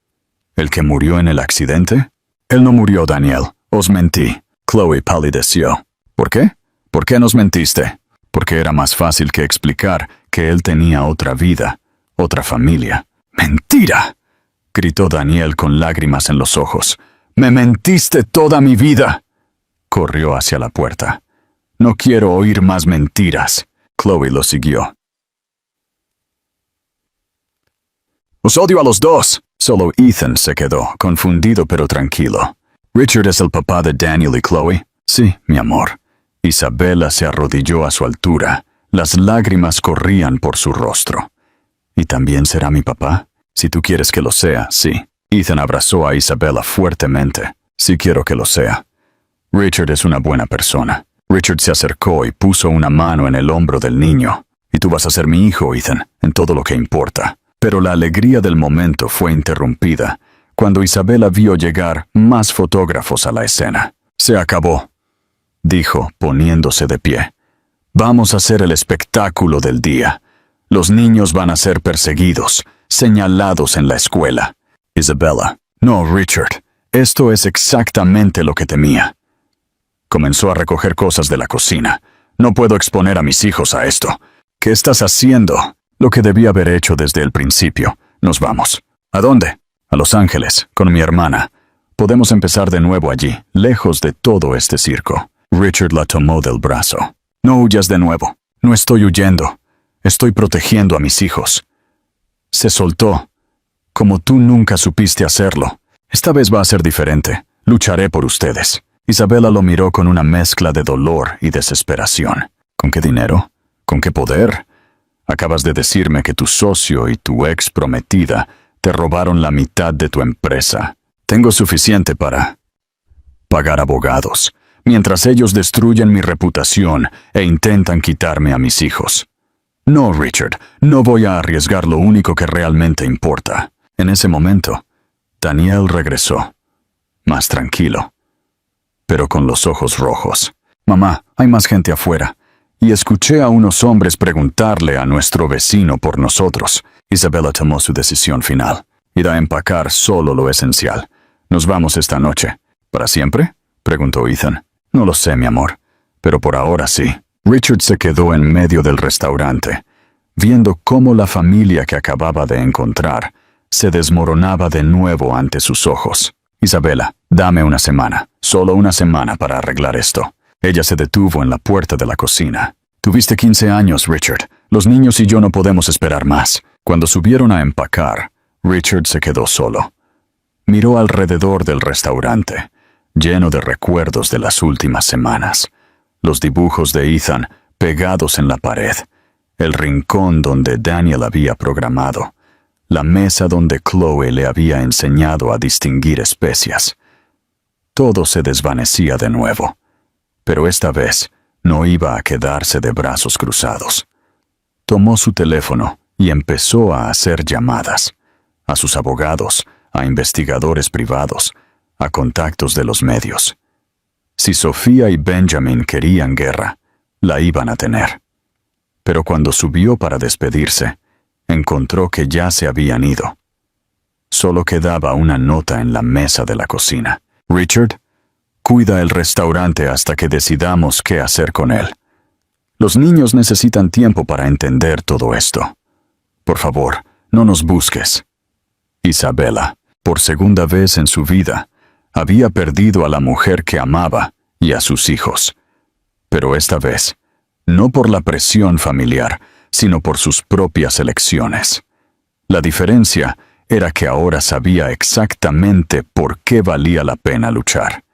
¿El que murió en el accidente?». «Él no murió, Daniel. Os mentí». Chloe palideció. «¿Por qué? ¿Por qué nos mentiste?». «Porque era más fácil que explicar que él tenía otra vida, otra familia». «¡Mentira!», gritó Daniel con lágrimas en los ojos. «¡Me mentiste toda mi vida!». Corrió hacia la puerta. «No quiero oír más mentiras». Chloe lo siguió. «Os odio a los dos». Solo Ethan se quedó, confundido pero tranquilo. «¿Richard es el papá de Daniel y Chloe?». «Sí, mi amor». Isabella se arrodilló a su altura. Las lágrimas corrían por su rostro. «¿Y también será mi papá?». «Si tú quieres que lo sea, sí». Ethan abrazó a Isabella fuertemente. «Sí quiero que lo sea. Richard es una buena persona». Richard se acercó y puso una mano en el hombro del niño. «Y tú vas a ser mi hijo, Ethan, en todo lo que importa». Pero la alegría del momento fue interrumpida cuando Isabella vio llegar más fotógrafos a la escena. «Se acabó», dijo, poniéndose de pie. «Vamos a hacer el espectáculo del día. Los niños van a ser perseguidos, señalados en la escuela». Isabella: «No, Richard, esto es exactamente lo que temía». Comenzó a recoger cosas de la cocina. «No puedo exponer a mis hijos a esto». «¿Qué estás haciendo?». «Lo que debí haber hecho desde el principio. Nos vamos». «¿A dónde?». «A Los Ángeles, con mi hermana. Podemos empezar de nuevo allí, lejos de todo este circo». Richard la tomó del brazo. «No huyas de nuevo. No estoy huyendo. Estoy protegiendo a mis hijos». Se soltó. «Como tú nunca supiste hacerlo. Esta vez va a ser diferente. Lucharé por ustedes». Isabella lo miró con una mezcla de dolor y desesperación. «¿Con qué dinero? ¿Con qué poder? Acabas de decirme que tu socio y tu ex prometida te robaron la mitad de tu empresa. Tengo suficiente para pagar abogados, mientras ellos destruyen mi reputación e intentan quitarme a mis hijos. No, Richard, no voy a arriesgar lo único que realmente importa». En ese momento, Daniel regresó, más tranquilo, pero con los ojos rojos. «Mamá, hay más gente afuera. Y escuché a unos hombres preguntarle a nuestro vecino por nosotros». Isabella tomó su decisión final. «Ir a empacar solo lo esencial. Nos vamos esta noche». «¿Para siempre?», preguntó Ethan. «No lo sé, mi amor, pero por ahora sí». Richard se quedó en medio del restaurante, viendo cómo la familia que acababa de encontrar se desmoronaba de nuevo ante sus ojos. «Isabella, dame una semana, solo una semana para arreglar esto». Ella se detuvo en la puerta de la cocina. «Tuviste 15 años, Richard. Los niños y yo no podemos esperar más». Cuando subieron a empacar, Richard se quedó solo. Miró alrededor del restaurante, lleno de recuerdos de las últimas semanas. Los dibujos de Ethan pegados en la pared, el rincón donde Daniel había programado, la mesa donde Chloe le había enseñado a distinguir especias. Todo se desvanecía de nuevo. Pero esta vez no iba a quedarse de brazos cruzados. Tomó su teléfono y empezó a hacer llamadas a sus abogados, a investigadores privados, a contactos de los medios. Si Sofía y Benjamin querían guerra, la iban a tener. Pero cuando subió para despedirse, encontró que ya se habían ido. Solo quedaba una nota en la mesa de la cocina. «Richard, cuida el restaurante hasta que decidamos qué hacer con él. Los niños necesitan tiempo para entender todo esto. Por favor, no nos busques». Isabella, por segunda vez en su vida, había perdido a la mujer que amaba y a sus hijos. Pero esta vez, no por la presión familiar, sino por sus propias elecciones. La diferencia era que ahora sabía exactamente por qué valía la pena luchar.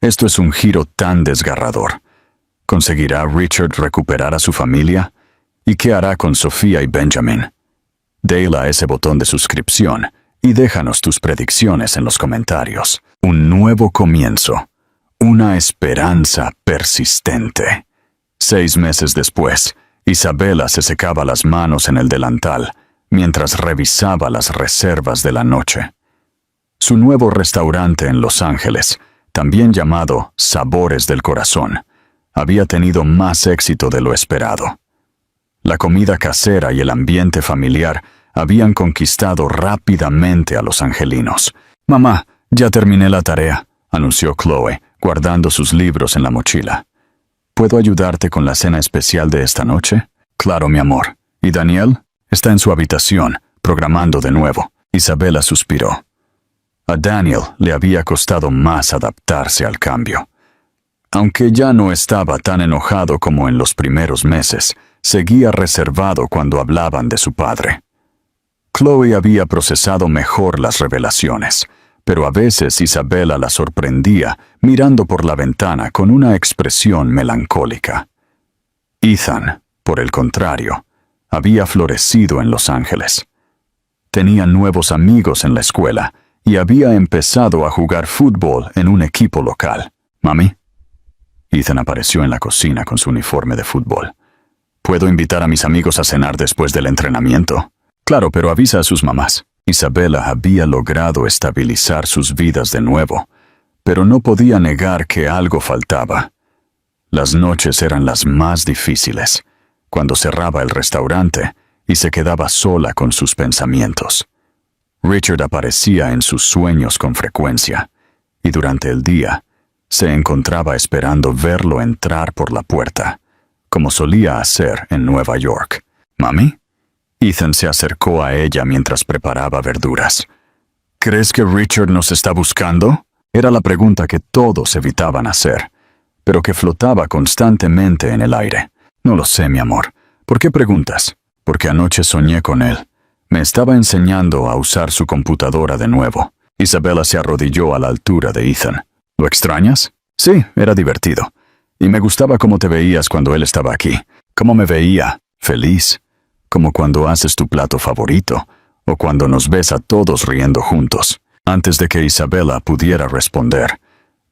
Esto es un giro tan desgarrador. ¿Conseguirá Richard recuperar a su familia? ¿Y qué hará con Sofía y Benjamin? Dale a ese botón de suscripción y déjanos tus predicciones en los comentarios. Un nuevo comienzo. Una esperanza persistente. 6 meses después, Isabela se secaba las manos en el delantal mientras revisaba las reservas de la noche. Su nuevo restaurante en Los Ángeles, también llamado Sabores del Corazón, había tenido más éxito de lo esperado. La comida casera y el ambiente familiar habían conquistado rápidamente a los angelinos. «Mamá, ya terminé la tarea», anunció Chloe, guardando sus libros en la mochila. ¿Puedo ayudarte con la cena especial de esta noche? Claro, mi amor. ¿Y Daniel? Está en su habitación, programando de nuevo. Isabela suspiró. A Daniel le había costado más adaptarse al cambio. Aunque ya no estaba tan enojado como en los primeros meses, seguía reservado cuando hablaban de su padre. Chloe había procesado mejor las revelaciones, pero a veces Isabela la sorprendía mirando por la ventana con una expresión melancólica. Ethan, por el contrario, había florecido en Los Ángeles. Tenía nuevos amigos en la escuela y había empezado a jugar fútbol en un equipo local. «Mami». Ethan apareció en la cocina con su uniforme de fútbol. «¿Puedo invitar a mis amigos a cenar después del entrenamiento?» «Claro, pero avisa a sus mamás». Isabela había logrado estabilizar sus vidas de nuevo, pero no podía negar que algo faltaba. Las noches eran las más difíciles, cuando cerraba el restaurante y se quedaba sola con sus pensamientos. Richard aparecía en sus sueños con frecuencia, y durante el día se encontraba esperando verlo entrar por la puerta, como solía hacer en Nueva York. «¿Mami?» Ethan se acercó a ella mientras preparaba verduras. «¿Crees que Richard nos está buscando?» Era la pregunta que todos evitaban hacer, pero que flotaba constantemente en el aire. «No lo sé, mi amor. ¿Por qué preguntas?» «Porque anoche soñé con él. Me estaba enseñando a usar su computadora de nuevo». Isabela se arrodilló a la altura de Ethan. «¿Lo extrañas?» «Sí, era divertido. Y me gustaba cómo te veías cuando él estaba aquí. Cómo me veía, feliz. Como cuando haces tu plato favorito, o cuando nos ves a todos riendo juntos». Antes de que Isabela pudiera responder,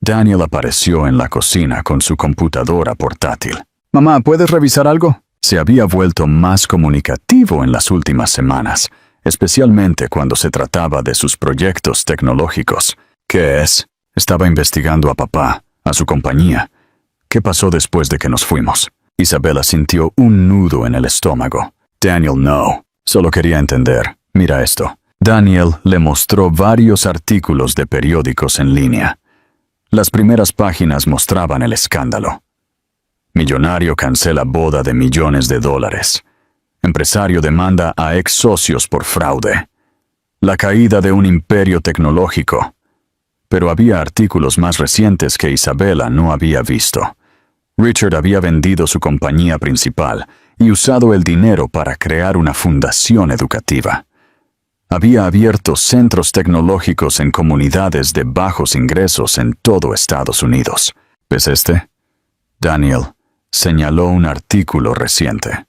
Daniel apareció en la cocina con su computadora portátil. «Mamá, ¿puedes revisar algo?» Se había vuelto más comunicativo en las últimas semanas, especialmente cuando se trataba de sus proyectos tecnológicos. «¿Qué es?» «Estaba investigando a papá, a su compañía. ¿Qué pasó después de que nos fuimos?» Isabela sintió un nudo en el estómago. «Daniel, no. Solo quería entender. Mira esto». Daniel le mostró varios artículos de periódicos en línea. Las primeras páginas mostraban el escándalo. Millonario cancela boda de millones de dólares. Empresario demanda a ex socios por fraude. La caída de un imperio tecnológico. Pero había artículos más recientes que Isabela no había visto. Richard había vendido su compañía principal y usado el dinero para crear una fundación educativa. Había abierto centros tecnológicos en comunidades de bajos ingresos en todo Estados Unidos. ¿Ves este? Daniel señaló un artículo reciente.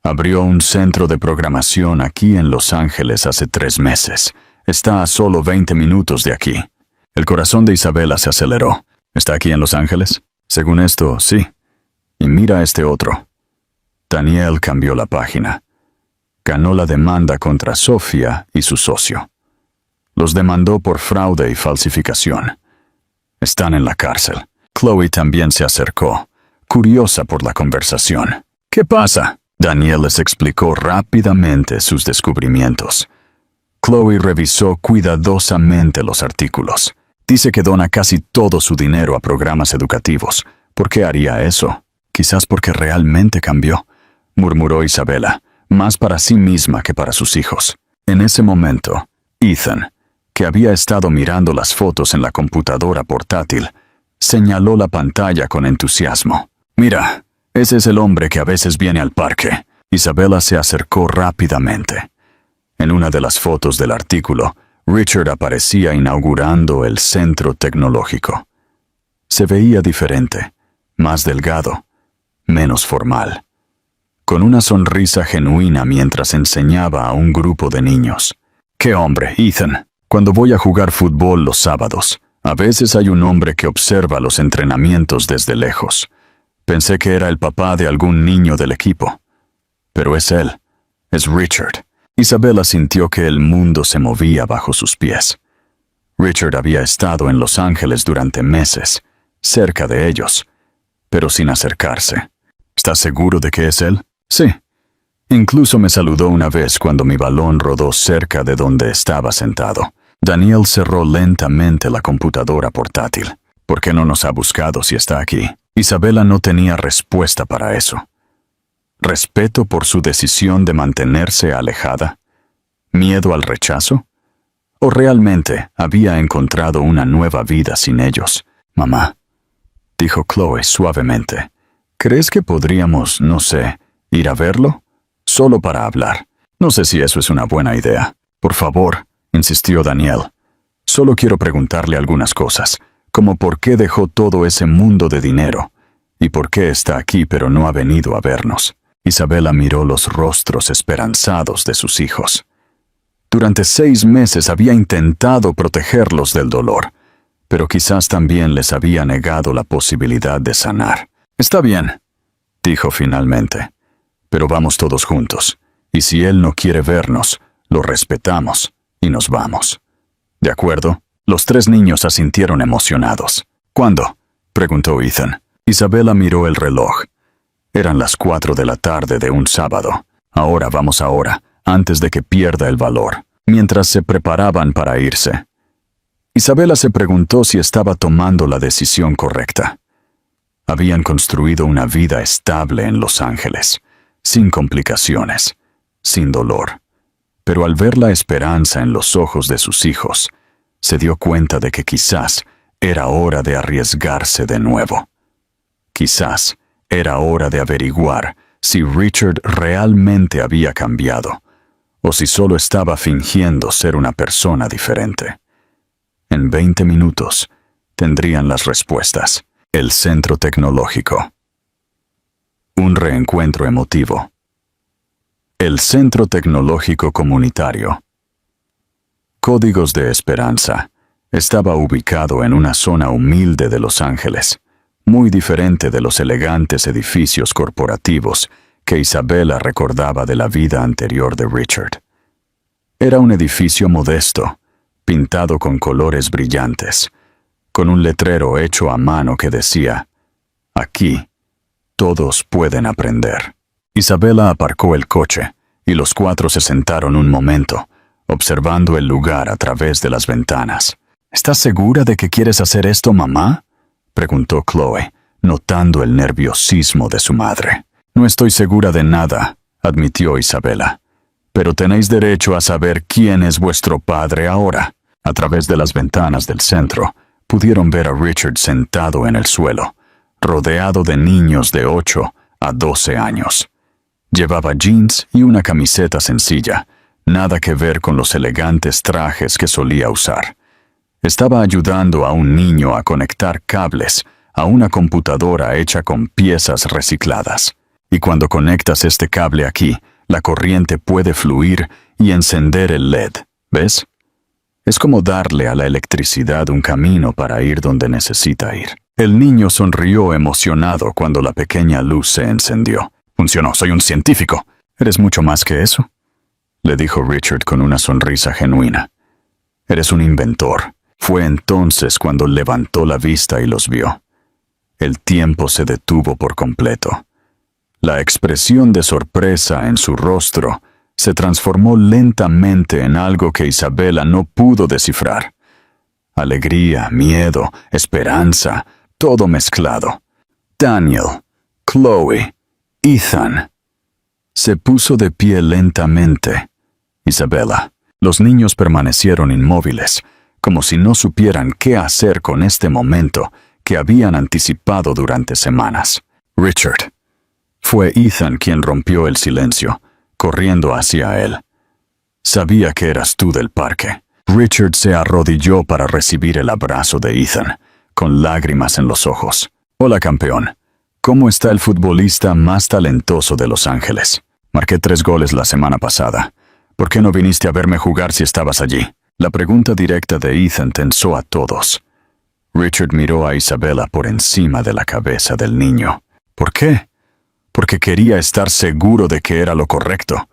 Abrió un centro de programación aquí en Los Ángeles hace 3 meses. Está a solo 20 minutos de aquí. El corazón de Isabela se aceleró. ¿Está aquí en Los Ángeles? Según esto, sí. Y mira este otro. Daniel cambió la página. Ganó la demanda contra Sofía y su socio. Los demandó por fraude y falsificación. Están en la cárcel. Chloe también se acercó, curiosa por la conversación. ¿Qué pasa? Daniel les explicó rápidamente sus descubrimientos. Chloe revisó cuidadosamente los artículos. Dice que dona casi todo su dinero a programas educativos. ¿Por qué haría eso? Quizás porque realmente cambió, murmuró Isabela, más para sí misma que para sus hijos. En ese momento, Ethan, que había estado mirando las fotos en la computadora portátil, señaló la pantalla con entusiasmo. «Mira, Ese es el hombre que a veces viene al parque. Isabela se acercó rápidamente. En una de las fotos del artículo, Richard aparecía inaugurando el centro tecnológico. Se veía diferente, más delgado, menos formal, con una sonrisa genuina mientras enseñaba a un grupo de niños. ¡Qué hombre, Ethan! Cuando voy a jugar fútbol los sábados, a veces hay un hombre que observa los entrenamientos desde lejos. Pensé que era el papá de algún niño del equipo. Pero es él, es Richard. Isabela sintió que el mundo se movía bajo sus pies. Richard había estado en Los Ángeles durante meses, cerca de ellos, pero sin acercarse. ¿Estás seguro de que es él? Sí. Incluso me saludó una vez cuando mi balón rodó cerca de donde estaba sentado. Daniel cerró lentamente la computadora portátil. ¿Por qué no nos ha buscado si está aquí? Isabela no tenía respuesta para eso. ¿Respeto por su decisión de mantenerse alejada? ¿Miedo al rechazo? ¿O realmente había encontrado una nueva vida sin ellos? Mamá, dijo Chloe suavemente, ¿crees que podríamos, no sé, ir a verlo? Solo para hablar. No sé si eso es una buena idea. Por favor, insistió Daniel. Solo quiero preguntarle algunas cosas, como por qué dejó todo ese mundo de dinero, y por qué está aquí pero no ha venido a vernos. Isabela miró los rostros esperanzados de sus hijos. Durante 6 meses había intentado protegerlos del dolor, pero quizás también les había negado la posibilidad de sanar. Está bien, dijo finalmente, pero vamos todos juntos, y si él no quiere vernos, lo respetamos y nos vamos. ¿De acuerdo? Los 3 niños asintieron emocionados. ¿Cuándo?, preguntó Ethan. Isabela miró el reloj. Eran las 4 de la tarde de un sábado. Vamos ahora, antes de que pierda el valor. Mientras se preparaban para irse, Isabela se preguntó si estaba tomando la decisión correcta. Habían construido una vida estable en Los Ángeles, sin complicaciones, sin dolor. Pero al ver la esperanza en los ojos de sus hijos, se dio cuenta de que quizás era hora de arriesgarse de nuevo. Quizás era hora de averiguar si Richard realmente había cambiado, o si solo estaba fingiendo ser una persona diferente. En 20 minutos tendrían las respuestas. El centro tecnológico. Un reencuentro emotivo. El Centro Tecnológico Comunitario. Códigos de Esperanza. Estaba ubicado en una zona humilde de Los Ángeles, muy diferente de los elegantes edificios corporativos que Isabela recordaba de la vida anterior de Richard. Era un edificio modesto, pintado con colores brillantes, con un letrero hecho a mano que decía, «Aquí, todos pueden aprender». Isabela aparcó el coche, y los 4 se sentaron un momento, observando el lugar a través de las ventanas. «¿Estás segura de que quieres hacer esto, mamá?», preguntó Chloe, notando el nerviosismo de su madre. «No estoy segura de nada», admitió Isabela. «Pero tenéis derecho a saber quién es vuestro padre ahora». A través de las ventanas del centro, pudieron ver a Richard sentado en el suelo, rodeado de niños de 8 a 12 años. Llevaba jeans y una camiseta sencilla, nada que ver con los elegantes trajes que solía usar. Estaba ayudando a un niño a conectar cables a una computadora hecha con piezas recicladas. Y cuando conectas este cable aquí, la corriente puede fluir y encender el LED, ¿ves? Es como darle a la electricidad un camino para ir donde necesita ir. El niño sonrió emocionado cuando la pequeña luz se encendió. «Funcionó, soy un científico». «¿Eres mucho más que eso?», le dijo Richard con una sonrisa genuina. «Eres un inventor». Fue entonces cuando levantó la vista y los vio. El tiempo se detuvo por completo. La expresión de sorpresa en su rostro se transformó lentamente en algo que Isabela no pudo descifrar. Alegría, miedo, esperanza, todo mezclado. Daniel, Chloe, Ethan. Se puso de pie lentamente. Isabela. Los niños permanecieron inmóviles, como si no supieran qué hacer con este momento que habían anticipado durante semanas. «Richard», Fue Ethan quien rompió el silencio, corriendo hacia él. Sabía que eras tú del parque. Richard se arrodilló para recibir el abrazo de Ethan, con lágrimas en los ojos. Hola, campeón. ¿Cómo está el futbolista más talentoso de Los Ángeles? Marqué 3 goles la semana pasada. ¿Por qué no viniste a verme jugar si estabas allí? La pregunta directa de Ethan tensó a todos. Richard miró a Isabella por encima de la cabeza del niño. ¿Por qué? Porque quería estar seguro de que era lo correcto.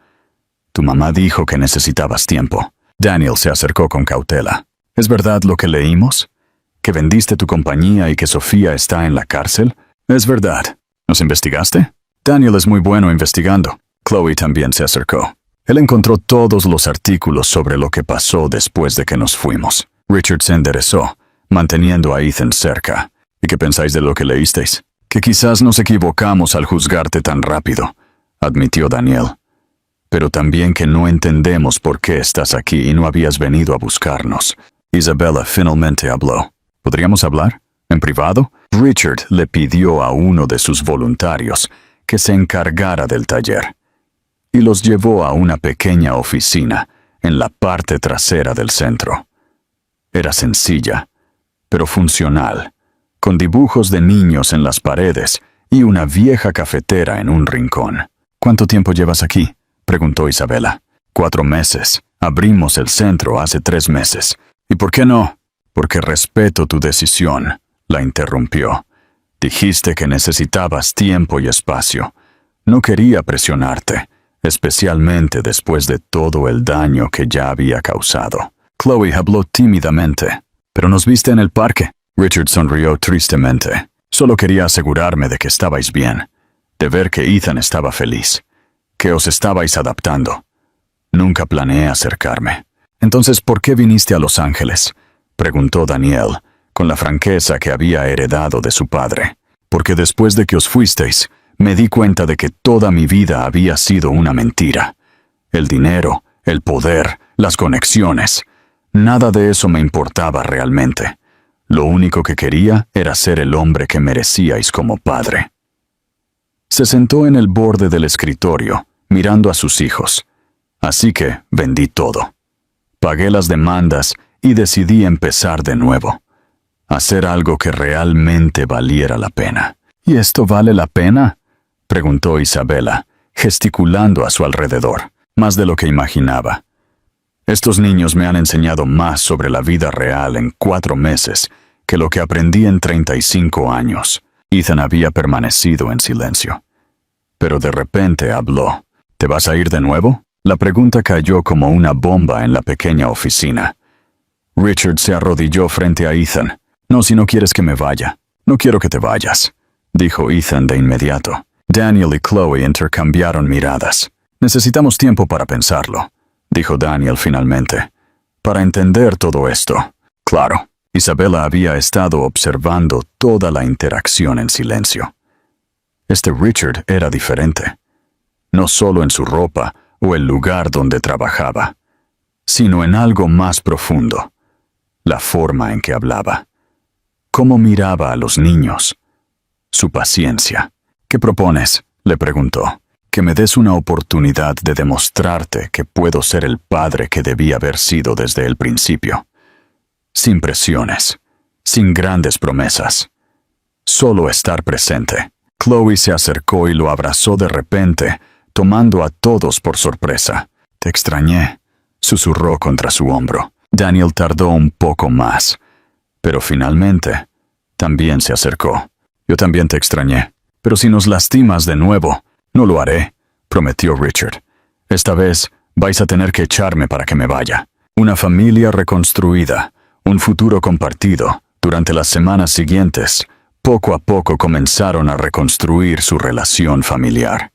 Tu mamá dijo que necesitabas tiempo. Daniel se acercó con cautela. ¿Es verdad lo que leímos? ¿Que vendiste tu compañía y que Sofía está en la cárcel? Es verdad. ¿Nos investigaste? Daniel es muy bueno investigando. Chloe también se acercó. Él encontró todos los artículos sobre lo que pasó después de que nos fuimos. Richard se enderezó, manteniendo a Ethan cerca. ¿Y qué pensáis de lo que leísteis? Que quizás nos equivocamos al juzgarte tan rápido, admitió Daniel. Pero también que no entendemos por qué estás aquí y no habías venido a buscarnos. Isabella finalmente habló. ¿Podríamos hablar? ¿En privado? Richard le pidió a uno de sus voluntarios que se encargara del taller y los llevó a una pequeña oficina en la parte trasera del centro. Era sencilla, pero funcional, con dibujos de niños en las paredes y una vieja cafetera en un rincón. ¿Cuánto tiempo llevas aquí?, preguntó Isabella. 4 meses. Abrimos el centro hace 3 meses. ¿Y por qué no? Porque respeto tu decisión, la interrumpió. Dijiste que necesitabas tiempo y espacio. No quería presionarte, especialmente después de todo el daño que ya había causado. Chloe habló tímidamente. ¿Pero nos viste en el parque? Richard sonrió tristemente. Solo quería asegurarme de que estabais bien, de ver que Ethan estaba feliz, que os estabais adaptando. Nunca planeé acercarme. Entonces, ¿por qué viniste a Los Ángeles?, preguntó Daniel, con la franqueza que había heredado de su padre. Porque después de que os fuisteis, me di cuenta de que toda mi vida había sido una mentira. El dinero, el poder, las conexiones, nada de eso me importaba realmente. Lo único que quería era ser el hombre que merecíais como padre. Se sentó en el borde del escritorio, mirando a sus hijos. Así que vendí todo. Pagué las demandas y decidí empezar de nuevo. Hacer algo que realmente valiera la pena. ¿Y esto vale la pena?, preguntó Isabella, gesticulando a su alrededor, más de lo que imaginaba. Estos niños me han enseñado más sobre la vida real en 4 meses que lo que aprendí en 35 años. Ethan había permanecido en silencio. Pero de repente habló. ¿Te vas a ir de nuevo? La pregunta cayó como una bomba en la pequeña oficina. Richard se arrodilló frente a Ethan. No, si no quieres que me vaya. No quiero que te vayas, dijo Ethan de inmediato. Daniel y Chloe intercambiaron miradas. Necesitamos tiempo para pensarlo, dijo Daniel finalmente, para entender todo esto. Claro, Isabella había estado observando toda la interacción en silencio. Este Richard era diferente, no solo en su ropa o el lugar donde trabajaba, sino en algo más profundo, la forma en que hablaba, cómo miraba a los niños, su paciencia. ¿Qué propones?, le preguntó. Que me des una oportunidad de demostrarte que puedo ser el padre que debí haber sido desde el principio. Sin presiones, sin grandes promesas. Solo estar presente. Chloe se acercó y lo abrazó de repente, tomando a todos por sorpresa. Te extrañé, susurró contra su hombro. Daniel tardó un poco más, pero finalmente también se acercó. Yo también te extrañé, pero si nos lastimas de nuevo, no lo haré, prometió Richard. Esta vez vais a tener que echarme para que me vaya. Una familia reconstruida, un futuro compartido. Durante las semanas siguientes, poco a poco comenzaron a reconstruir su relación familiar.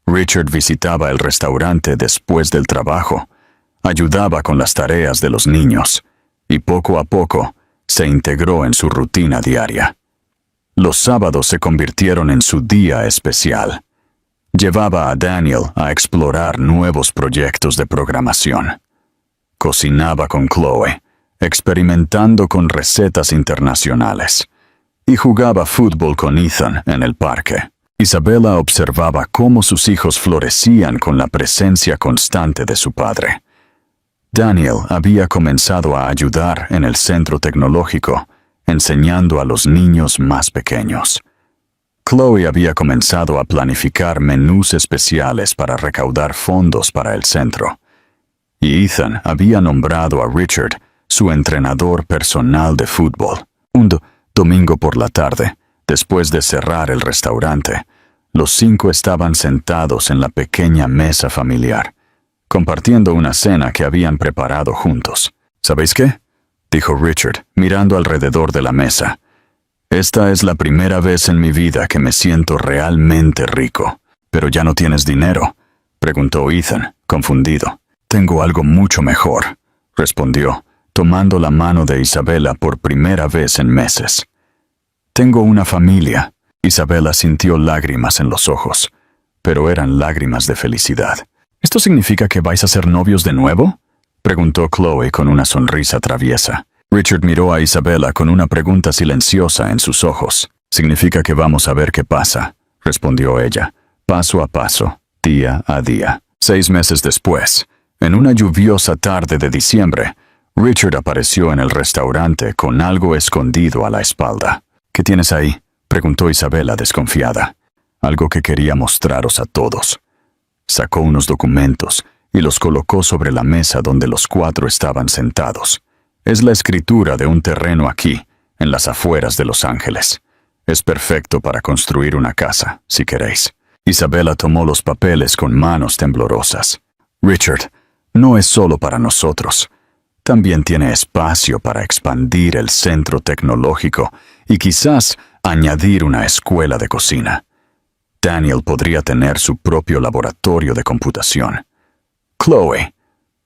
Richard visitaba el restaurante después del trabajo, ayudaba con las tareas de los niños, y poco a poco se integró en su rutina diaria. Los sábados se convirtieron en su día especial. Llevaba a Daniel a explorar nuevos proyectos de programación. Cocinaba con Chloe, experimentando con recetas internacionales, y jugaba fútbol con Ethan en el parque. Isabela observaba cómo sus hijos florecían con la presencia constante de su padre. Daniel había comenzado a ayudar en el centro tecnológico, enseñando a los niños más pequeños. Chloe había comenzado a planificar menús especiales para recaudar fondos para el centro. Y Ethan había nombrado a Richard su entrenador personal de fútbol. Un domingo por la tarde, después de cerrar el restaurante, los 5 estaban sentados en la pequeña mesa familiar, compartiendo una cena que habían preparado juntos. ¿Sabéis qué?, dijo Richard, mirando alrededor de la mesa. Esta es la primera vez en mi vida que me siento realmente rico. ¿Pero ya no tienes dinero?, preguntó Ethan, confundido. Tengo algo mucho mejor, respondió, tomando la mano de Isabela por primera vez en meses. Tengo una familia. Isabela sintió lágrimas en los ojos, pero eran lágrimas de felicidad. ¿Esto significa que vais a ser novios de nuevo?, preguntó Chloe con una sonrisa traviesa. Richard miró a Isabela con una pregunta silenciosa en sus ojos. Significa que vamos a ver qué pasa, respondió ella, paso a paso, día a día. 6 meses después, en una lluviosa tarde de diciembre, Richard apareció en el restaurante con algo escondido a la espalda. ¿Qué tienes ahí?, preguntó Isabela desconfiada. Algo que quería mostraros a todos. Sacó unos documentos y los colocó sobre la mesa donde los 4 estaban sentados. Es la escritura de un terreno aquí, en las afueras de Los Ángeles. Es perfecto para construir una casa, si queréis. Isabela tomó los papeles con manos temblorosas. Richard, no es solo para nosotros. También tiene espacio para expandir el centro tecnológico y quizás añadir una escuela de cocina. Daniel podría tener su propio laboratorio de computación. Chloe,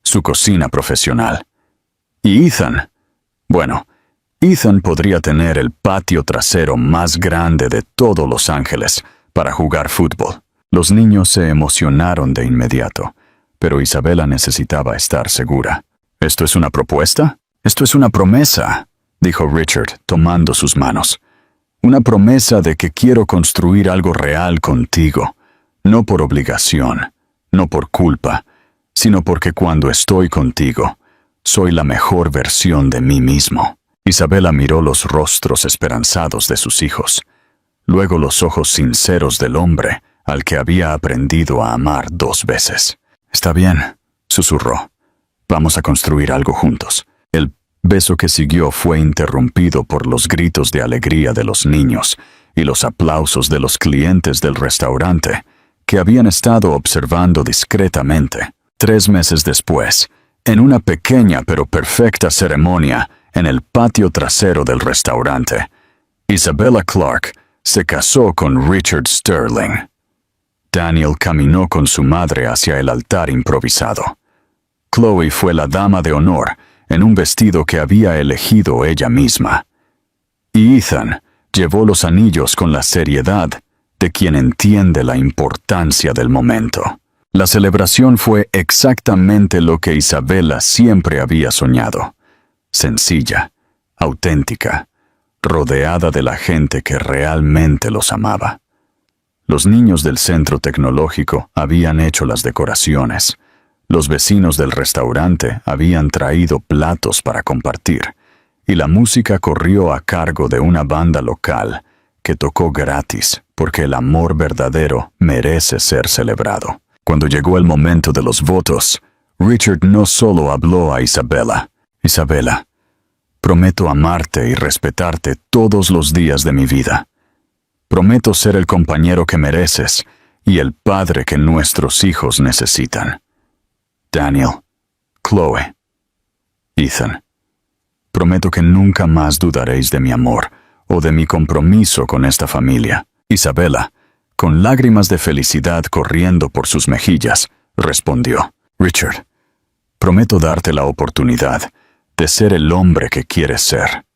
su cocina profesional. Y Ethan, bueno, Ethan podría tener el patio trasero más grande de todo Los Ángeles para jugar fútbol. Los niños se emocionaron de inmediato, pero Isabela necesitaba estar segura. ¿Esto es una propuesta? Esto es una promesa, dijo Richard, tomando sus manos. Una promesa de que quiero construir algo real contigo, no por obligación, no por culpa, sino porque cuando estoy contigo, soy la mejor versión de mí mismo. Isabela miró los rostros esperanzados de sus hijos, luego los ojos sinceros del hombre al que había aprendido a amar 2 veces. Está bien, susurró. Vamos a construir algo juntos. El beso que siguió fue interrumpido por los gritos de alegría de los niños y los aplausos de los clientes del restaurante, que habían estado observando discretamente. 3 meses después, en una pequeña pero perfecta ceremonia en el patio trasero del restaurante, Isabela Clark se casó con Richard Sterling. Daniel caminó con su madre hacia el altar improvisado. Chloe fue la dama de honor en un vestido que había elegido ella misma. Y Ethan llevó los anillos con la seriedad de quien entiende la importancia del momento. La celebración fue exactamente lo que Isabela siempre había soñado. Sencilla, auténtica, rodeada de la gente que realmente los amaba. Los niños del centro tecnológico habían hecho las decoraciones. Los vecinos del restaurante habían traído platos para compartir, y la música corrió a cargo de una banda local que tocó gratis porque el amor verdadero merece ser celebrado. Cuando llegó el momento de los votos, Richard no solo habló a Isabela. Isabela, prometo amarte y respetarte todos los días de mi vida. Prometo ser el compañero que mereces y el padre que nuestros hijos necesitan. Daniel, Chloe, Ethan, prometo que nunca más dudaréis de mi amor o de mi compromiso con esta familia. Isabela, con lágrimas de felicidad corriendo por sus mejillas, respondió: Richard, prometo darte la oportunidad de ser el hombre que quieres ser.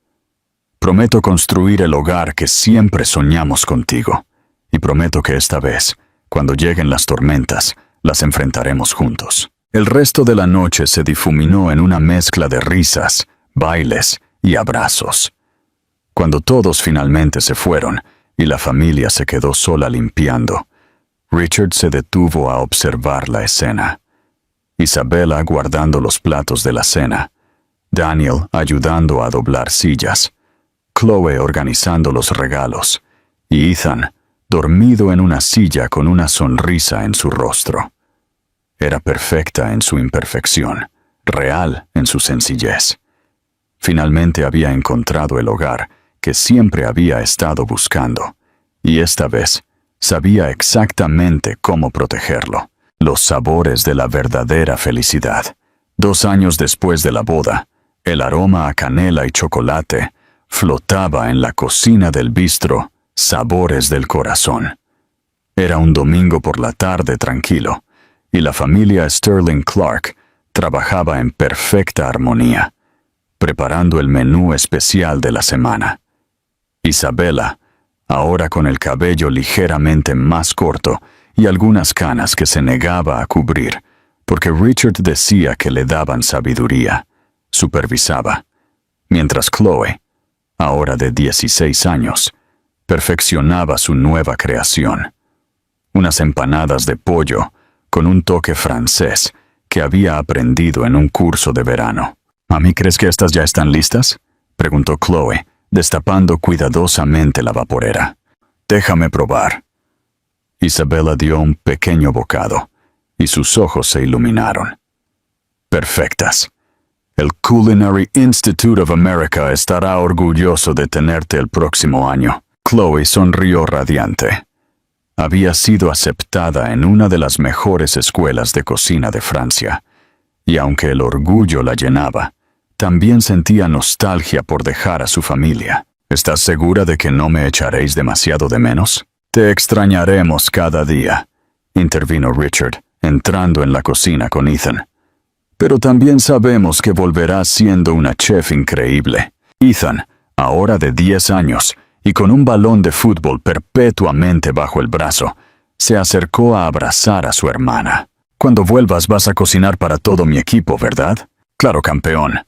Prometo construir el hogar que siempre soñamos contigo, y prometo que esta vez, cuando lleguen las tormentas, las enfrentaremos juntos. El resto de la noche se difuminó en una mezcla de risas, bailes y abrazos. Cuando todos finalmente se fueron, y la familia se quedó sola limpiando. Richard se detuvo a observar la escena. Isabella guardando los platos de la cena, Daniel ayudando a doblar sillas, Chloe organizando los regalos, y Ethan dormido en una silla con una sonrisa en su rostro. Era perfecta en su imperfección, real en su sencillez. Finalmente había encontrado el hogar que siempre había estado buscando, y esta vez sabía exactamente cómo protegerlo. Los sabores de la verdadera felicidad. 2 años después de la boda, el aroma a canela y chocolate flotaba en la cocina del bistro Sabores del Corazón. Era un domingo por la tarde tranquilo, y la familia Sterling Clark trabajaba en perfecta armonía, preparando el menú especial de la semana. Isabella, ahora con el cabello ligeramente más corto y algunas canas que se negaba a cubrir, porque Richard decía que le daban sabiduría, supervisaba, mientras Chloe, ahora de 16 años, perfeccionaba su nueva creación. Unas empanadas de pollo con un toque francés que había aprendido en un curso de verano. ¿Mami, crees que estas ya están listas?, preguntó Chloe, destapando cuidadosamente la vaporera. Déjame probar. Isabella dio un pequeño bocado, y sus ojos se iluminaron. Perfectas. El Culinary Institute of America estará orgulloso de tenerte el próximo año. Chloe sonrió radiante. Había sido aceptada en una de las mejores escuelas de cocina de Francia, y aunque el orgullo la llenaba, también sentía nostalgia por dejar a su familia. ¿Estás segura de que no me echaréis demasiado de menos? Te extrañaremos cada día, intervino Richard, entrando en la cocina con Ethan. Pero también sabemos que volverás siendo una chef increíble. Ethan, ahora de 10 años, y con un balón de fútbol perpetuamente bajo el brazo, se acercó a abrazar a su hermana. Cuando vuelvas vas a cocinar para todo mi equipo, ¿verdad? Claro, campeón.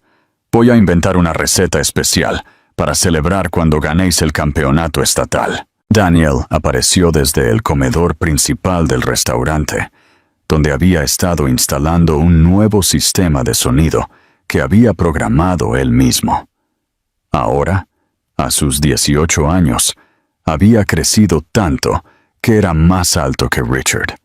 Voy a inventar una receta especial para celebrar cuando ganéis el campeonato estatal. Daniel apareció desde el comedor principal del restaurante, donde había estado instalando un nuevo sistema de sonido que había programado él mismo. Ahora, a sus 18 años, había crecido tanto que era más alto que Richard,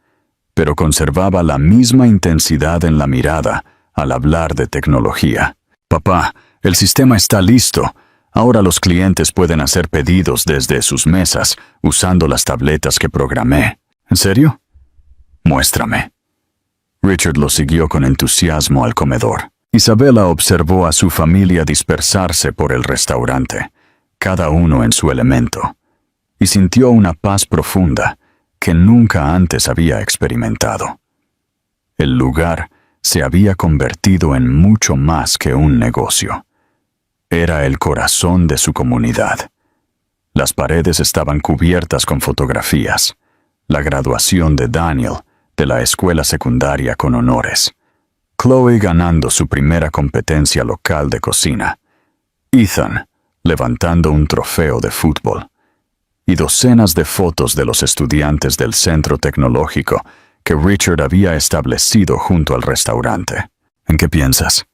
pero conservaba la misma intensidad en la mirada al hablar de tecnología. Papá, el sistema está listo. Ahora los clientes pueden hacer pedidos desde sus mesas usando las tabletas que programé. ¿En serio? Muéstrame. Richard lo siguió con entusiasmo al comedor. Isabella observó a su familia dispersarse por el restaurante, cada uno en su elemento, y sintió una paz profunda que nunca antes había experimentado. El lugar se había convertido en mucho más que un negocio. Era el corazón de su comunidad. Las paredes estaban cubiertas con fotografías, la graduación de Daniel de la escuela secundaria con honores, Chloe ganando su primera competencia local de cocina, Ethan levantando un trofeo de fútbol, y docenas de fotos de los estudiantes del centro tecnológico que Richard había establecido junto al restaurante. ¿En qué piensas?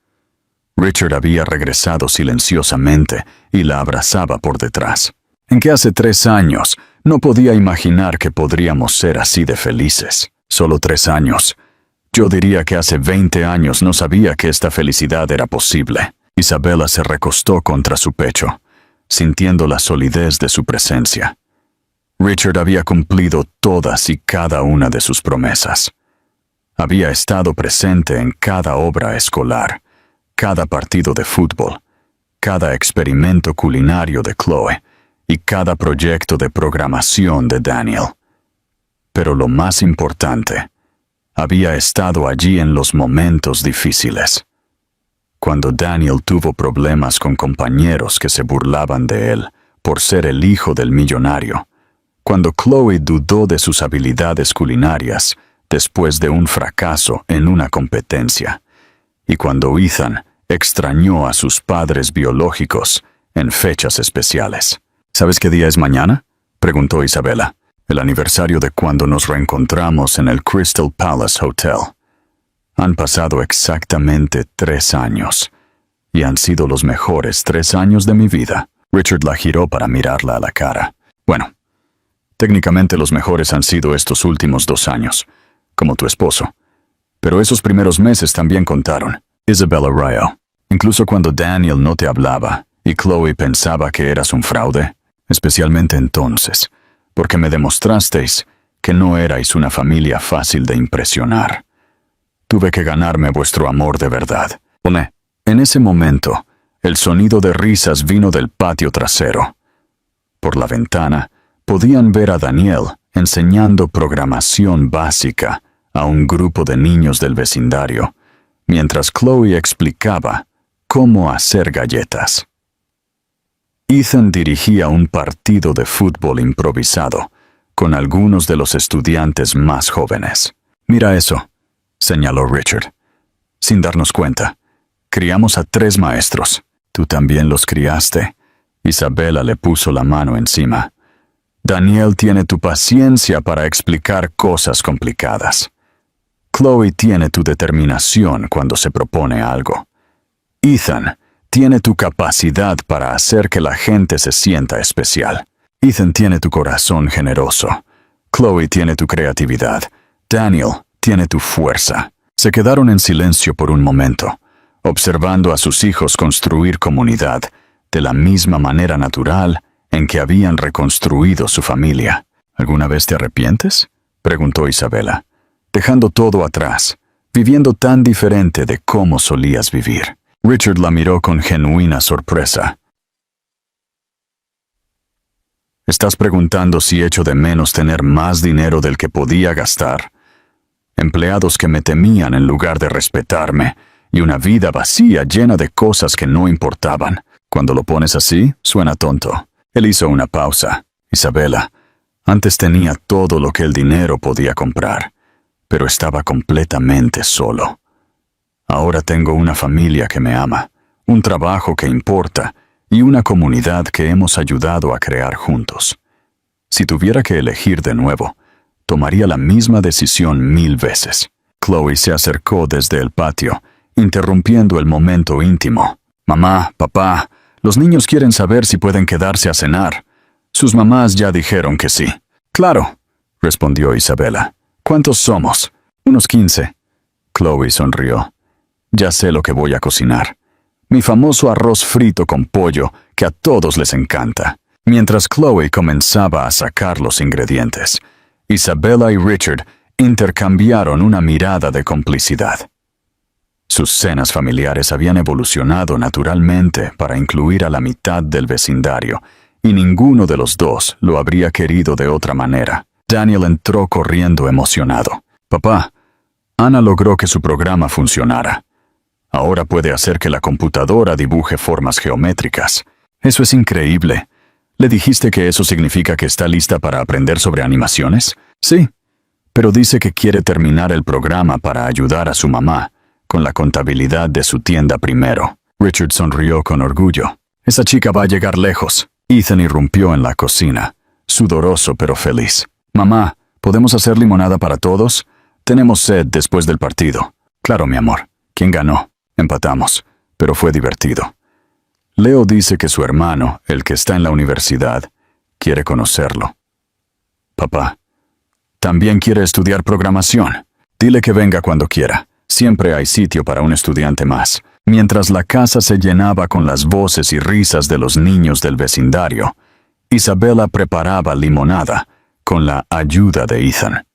Richard había regresado silenciosamente y la abrazaba por detrás. En que hace 3 años no podía imaginar que podríamos ser así de felices. Solo 3 años. Yo diría que hace 20 años no sabía que esta felicidad era posible. Isabella se recostó contra su pecho, sintiendo la solidez de su presencia. Richard había cumplido todas y cada una de sus promesas. Había estado presente en cada obra escolar, cada partido de fútbol, cada experimento culinario de Chloe y cada proyecto de programación de Daniel. Pero lo más importante, había estado allí en los momentos difíciles. Cuando Daniel tuvo problemas con compañeros que se burlaban de él por ser el hijo del millonario, cuando Chloe dudó de sus habilidades culinarias después de un fracaso en una competencia, y cuando Ethan extrañó a sus padres biológicos en fechas especiales. ¿Sabes qué día es mañana?, preguntó Isabela. El aniversario de cuando nos reencontramos en el Crystal Palace Hotel. Han pasado exactamente 3 años. Y han sido los mejores 3 años de mi vida. Richard la giró para mirarla a la cara. Bueno, técnicamente los mejores han sido estos últimos 2 años, como tu esposo. Pero esos primeros meses también contaron. Isabella Ryo. Incluso cuando Daniel no te hablaba y Chloe pensaba que eras un fraude, especialmente entonces, porque me demostrasteis que no erais una familia fácil de impresionar. Tuve que ganarme vuestro amor de verdad. En ese momento, el sonido de risas vino del patio trasero. Por la ventana, podían ver a Daniel enseñando programación básica a un grupo de niños del vecindario, mientras Chloe explicaba cómo hacer galletas. Ethan dirigía un partido de fútbol improvisado con algunos de los estudiantes más jóvenes. «Mira eso», señaló Richard. Sin darnos cuenta, criamos a 3 maestros. Tú también los criaste. Isabela le puso la mano encima. Daniel tiene tu paciencia para explicar cosas complicadas. Chloe tiene tu determinación cuando se propone algo. Ethan tiene tu capacidad para hacer que la gente se sienta especial. Ethan tiene tu corazón generoso. Chloe tiene tu creatividad. Daniel tiene tu fuerza. Se quedaron en silencio por un momento, observando a sus hijos construir comunidad de la misma manera natural en que habían reconstruido su familia. ¿Alguna vez te arrepientes?, preguntó Isabela. Dejando todo atrás, viviendo tan diferente de cómo solías vivir. Richard la miró con genuina sorpresa. ¿Estás preguntando si echo de menos tener más dinero del que podía gastar? Empleados que me temían en lugar de respetarme, y una vida vacía llena de cosas que no importaban. Cuando lo pones así, suena tonto. Él hizo una pausa. Isabela, antes tenía todo lo que el dinero podía comprar, pero estaba completamente solo. Ahora tengo una familia que me ama, un trabajo que importa y una comunidad que hemos ayudado a crear juntos. Si tuviera que elegir de nuevo, tomaría la misma decisión 1000 veces. Chloe se acercó desde el patio, interrumpiendo el momento íntimo. «Mamá, papá, los niños quieren saber si pueden quedarse a cenar. Sus mamás ya dijeron que sí». «Claro», respondió Isabela. «¿Cuántos somos?» «Unos 15». Chloe sonrió. «Ya sé lo que voy a cocinar. Mi famoso arroz frito con pollo, que a todos les encanta». Mientras Chloe comenzaba a sacar los ingredientes, Isabela y Richard intercambiaron una mirada de complicidad. Sus cenas familiares habían evolucionado naturalmente para incluir a la mitad del vecindario, y ninguno de los dos lo habría querido de otra manera. Daniel entró corriendo emocionado. «Papá, Ana logró que su programa funcionara. Ahora puede hacer que la computadora dibuje formas geométricas. Eso es increíble. ¿Le dijiste que eso significa que está lista para aprender sobre animaciones?» «Sí, pero dice que quiere terminar el programa para ayudar a su mamá con la contabilidad de su tienda primero». Richard sonrió con orgullo. «Esa chica va a llegar lejos». Ethan irrumpió en la cocina, sudoroso pero feliz. «Mamá, ¿podemos hacer limonada para todos? Tenemos sed después del partido». «Claro, mi amor. ¿Quién ganó?» «Empatamos, pero fue divertido». Leo dice que su hermano, el que está en la universidad, quiere conocerlo. «Papá, también quiere estudiar programación. Dile que venga cuando quiera. Siempre hay sitio para un estudiante más». Mientras la casa se llenaba con las voces y risas de los niños del vecindario, Isabela preparaba limonada con la ayuda de Ethan.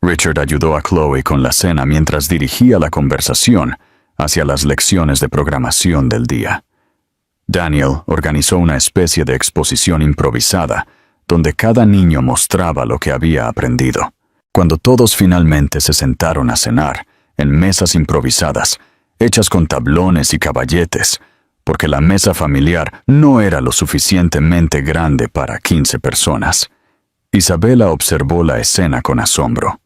Richard ayudó a Chloe con la cena mientras dirigía la conversación hacia las lecciones de programación del día. Daniel organizó una especie de exposición improvisada, donde cada niño mostraba lo que había aprendido. Cuando todos finalmente se sentaron a cenar, en mesas improvisadas, hechas con tablones y caballetes, porque la mesa familiar no era lo suficientemente grande para 15 personas, Isabela observó la escena con asombro.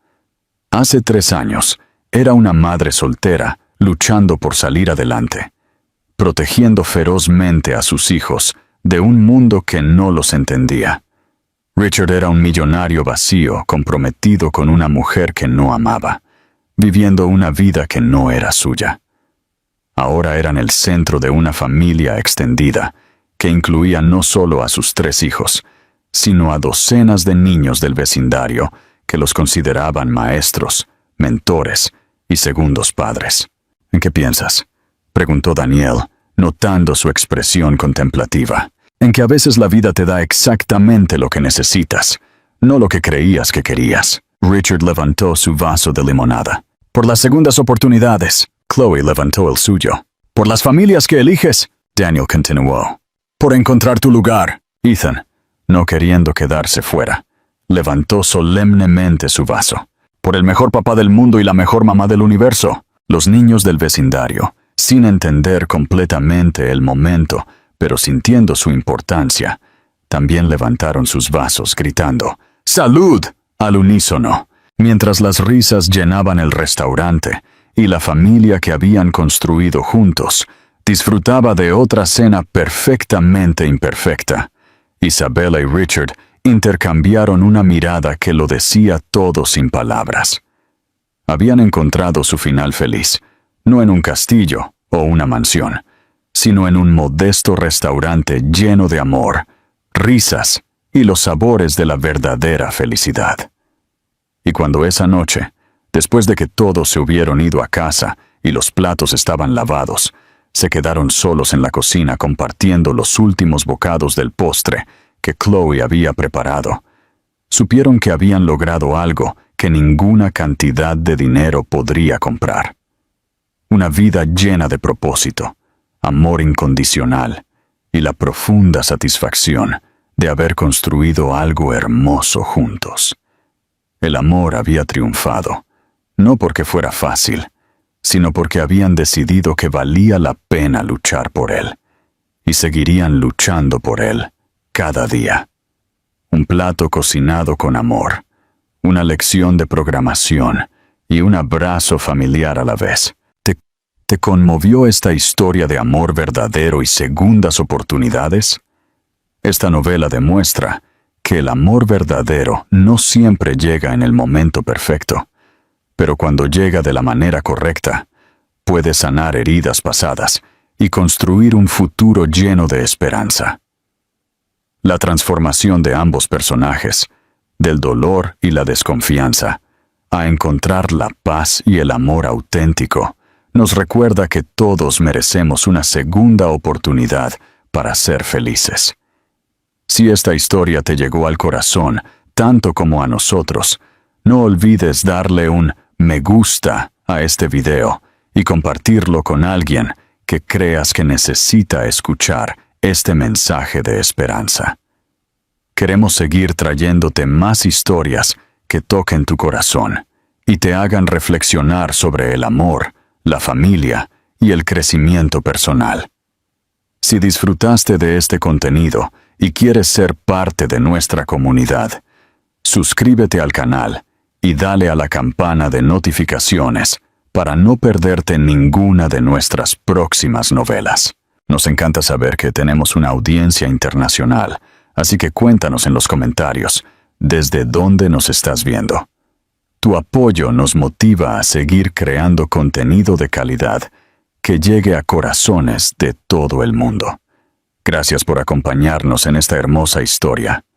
Hace 3 años, era una madre soltera luchando por salir adelante, protegiendo ferozmente a sus hijos de un mundo que no los entendía. Richard era un millonario vacío, comprometido con una mujer que no amaba, viviendo una vida que no era suya. Ahora eran el centro de una familia extendida, que incluía no solo a sus 3 hijos, sino a docenas de niños del vecindario que los consideraban maestros, mentores y segundos padres. ¿En qué piensas?, preguntó Daniel, notando su expresión contemplativa. En que a veces la vida te da exactamente lo que necesitas, no lo que creías que querías. Richard levantó su vaso de limonada. Por las segundas oportunidades, Chloe levantó el suyo. Por las familias que eliges, Daniel continuó. Por encontrar tu lugar. Ethan, no queriendo quedarse fuera, levantó solemnemente su vaso. Por el mejor papá del mundo y la mejor mamá del universo. Los niños del vecindario, sin entender completamente el momento, pero sintiendo su importancia, también levantaron sus vasos gritando ¡Salud!, al unísono, mientras las risas llenaban el restaurante y la familia que habían construido juntos disfrutaba de otra cena perfectamente imperfecta. Isabella y Richard intercambiaron una mirada que lo decía todo sin palabras. Habían encontrado su final feliz, no en un castillo o una mansión, sino en un modesto restaurante lleno de amor, risas y los sabores de la verdadera felicidad. Y cuando esa noche, después de que todos se hubieron ido a casa y los platos estaban lavados, se quedaron solos en la cocina compartiendo los últimos bocados del postre que Chloe había preparado, supieron que habían logrado algo que ninguna cantidad de dinero podría comprar. Una vida llena de propósito, amor incondicional y la profunda satisfacción de haber construido algo hermoso juntos. El amor había triunfado, no porque fuera fácil, sino porque habían decidido que valía la pena luchar por él, y seguirían luchando por él cada día. Un plato cocinado con amor, una lección de programación y un abrazo familiar a la vez. ¿Te conmovió esta historia de amor verdadero y segundas oportunidades? Esta novela demuestra que el amor verdadero no siempre llega en el momento perfecto, pero cuando llega de la manera correcta, puede sanar heridas pasadas y construir un futuro lleno de esperanza. La transformación de ambos personajes, del dolor y la desconfianza, a encontrar la paz y el amor auténtico, nos recuerda que todos merecemos una segunda oportunidad para ser felices. Si esta historia te llegó al corazón, tanto como a nosotros, no olvides darle un me gusta a este video y compartirlo con alguien que creas que necesita escuchar este mensaje de esperanza. Queremos seguir trayéndote más historias que toquen tu corazón y te hagan reflexionar sobre el amor, la familia y el crecimiento personal. Si disfrutaste de este contenido y quieres ser parte de nuestra comunidad, suscríbete al canal y dale a la campana de notificaciones para no perderte ninguna de nuestras próximas novelas. Nos encanta saber que tenemos una audiencia internacional, así que cuéntanos en los comentarios desde dónde nos estás viendo. Tu apoyo nos motiva a seguir creando contenido de calidad que llegue a corazones de todo el mundo. Gracias por acompañarnos en esta hermosa historia.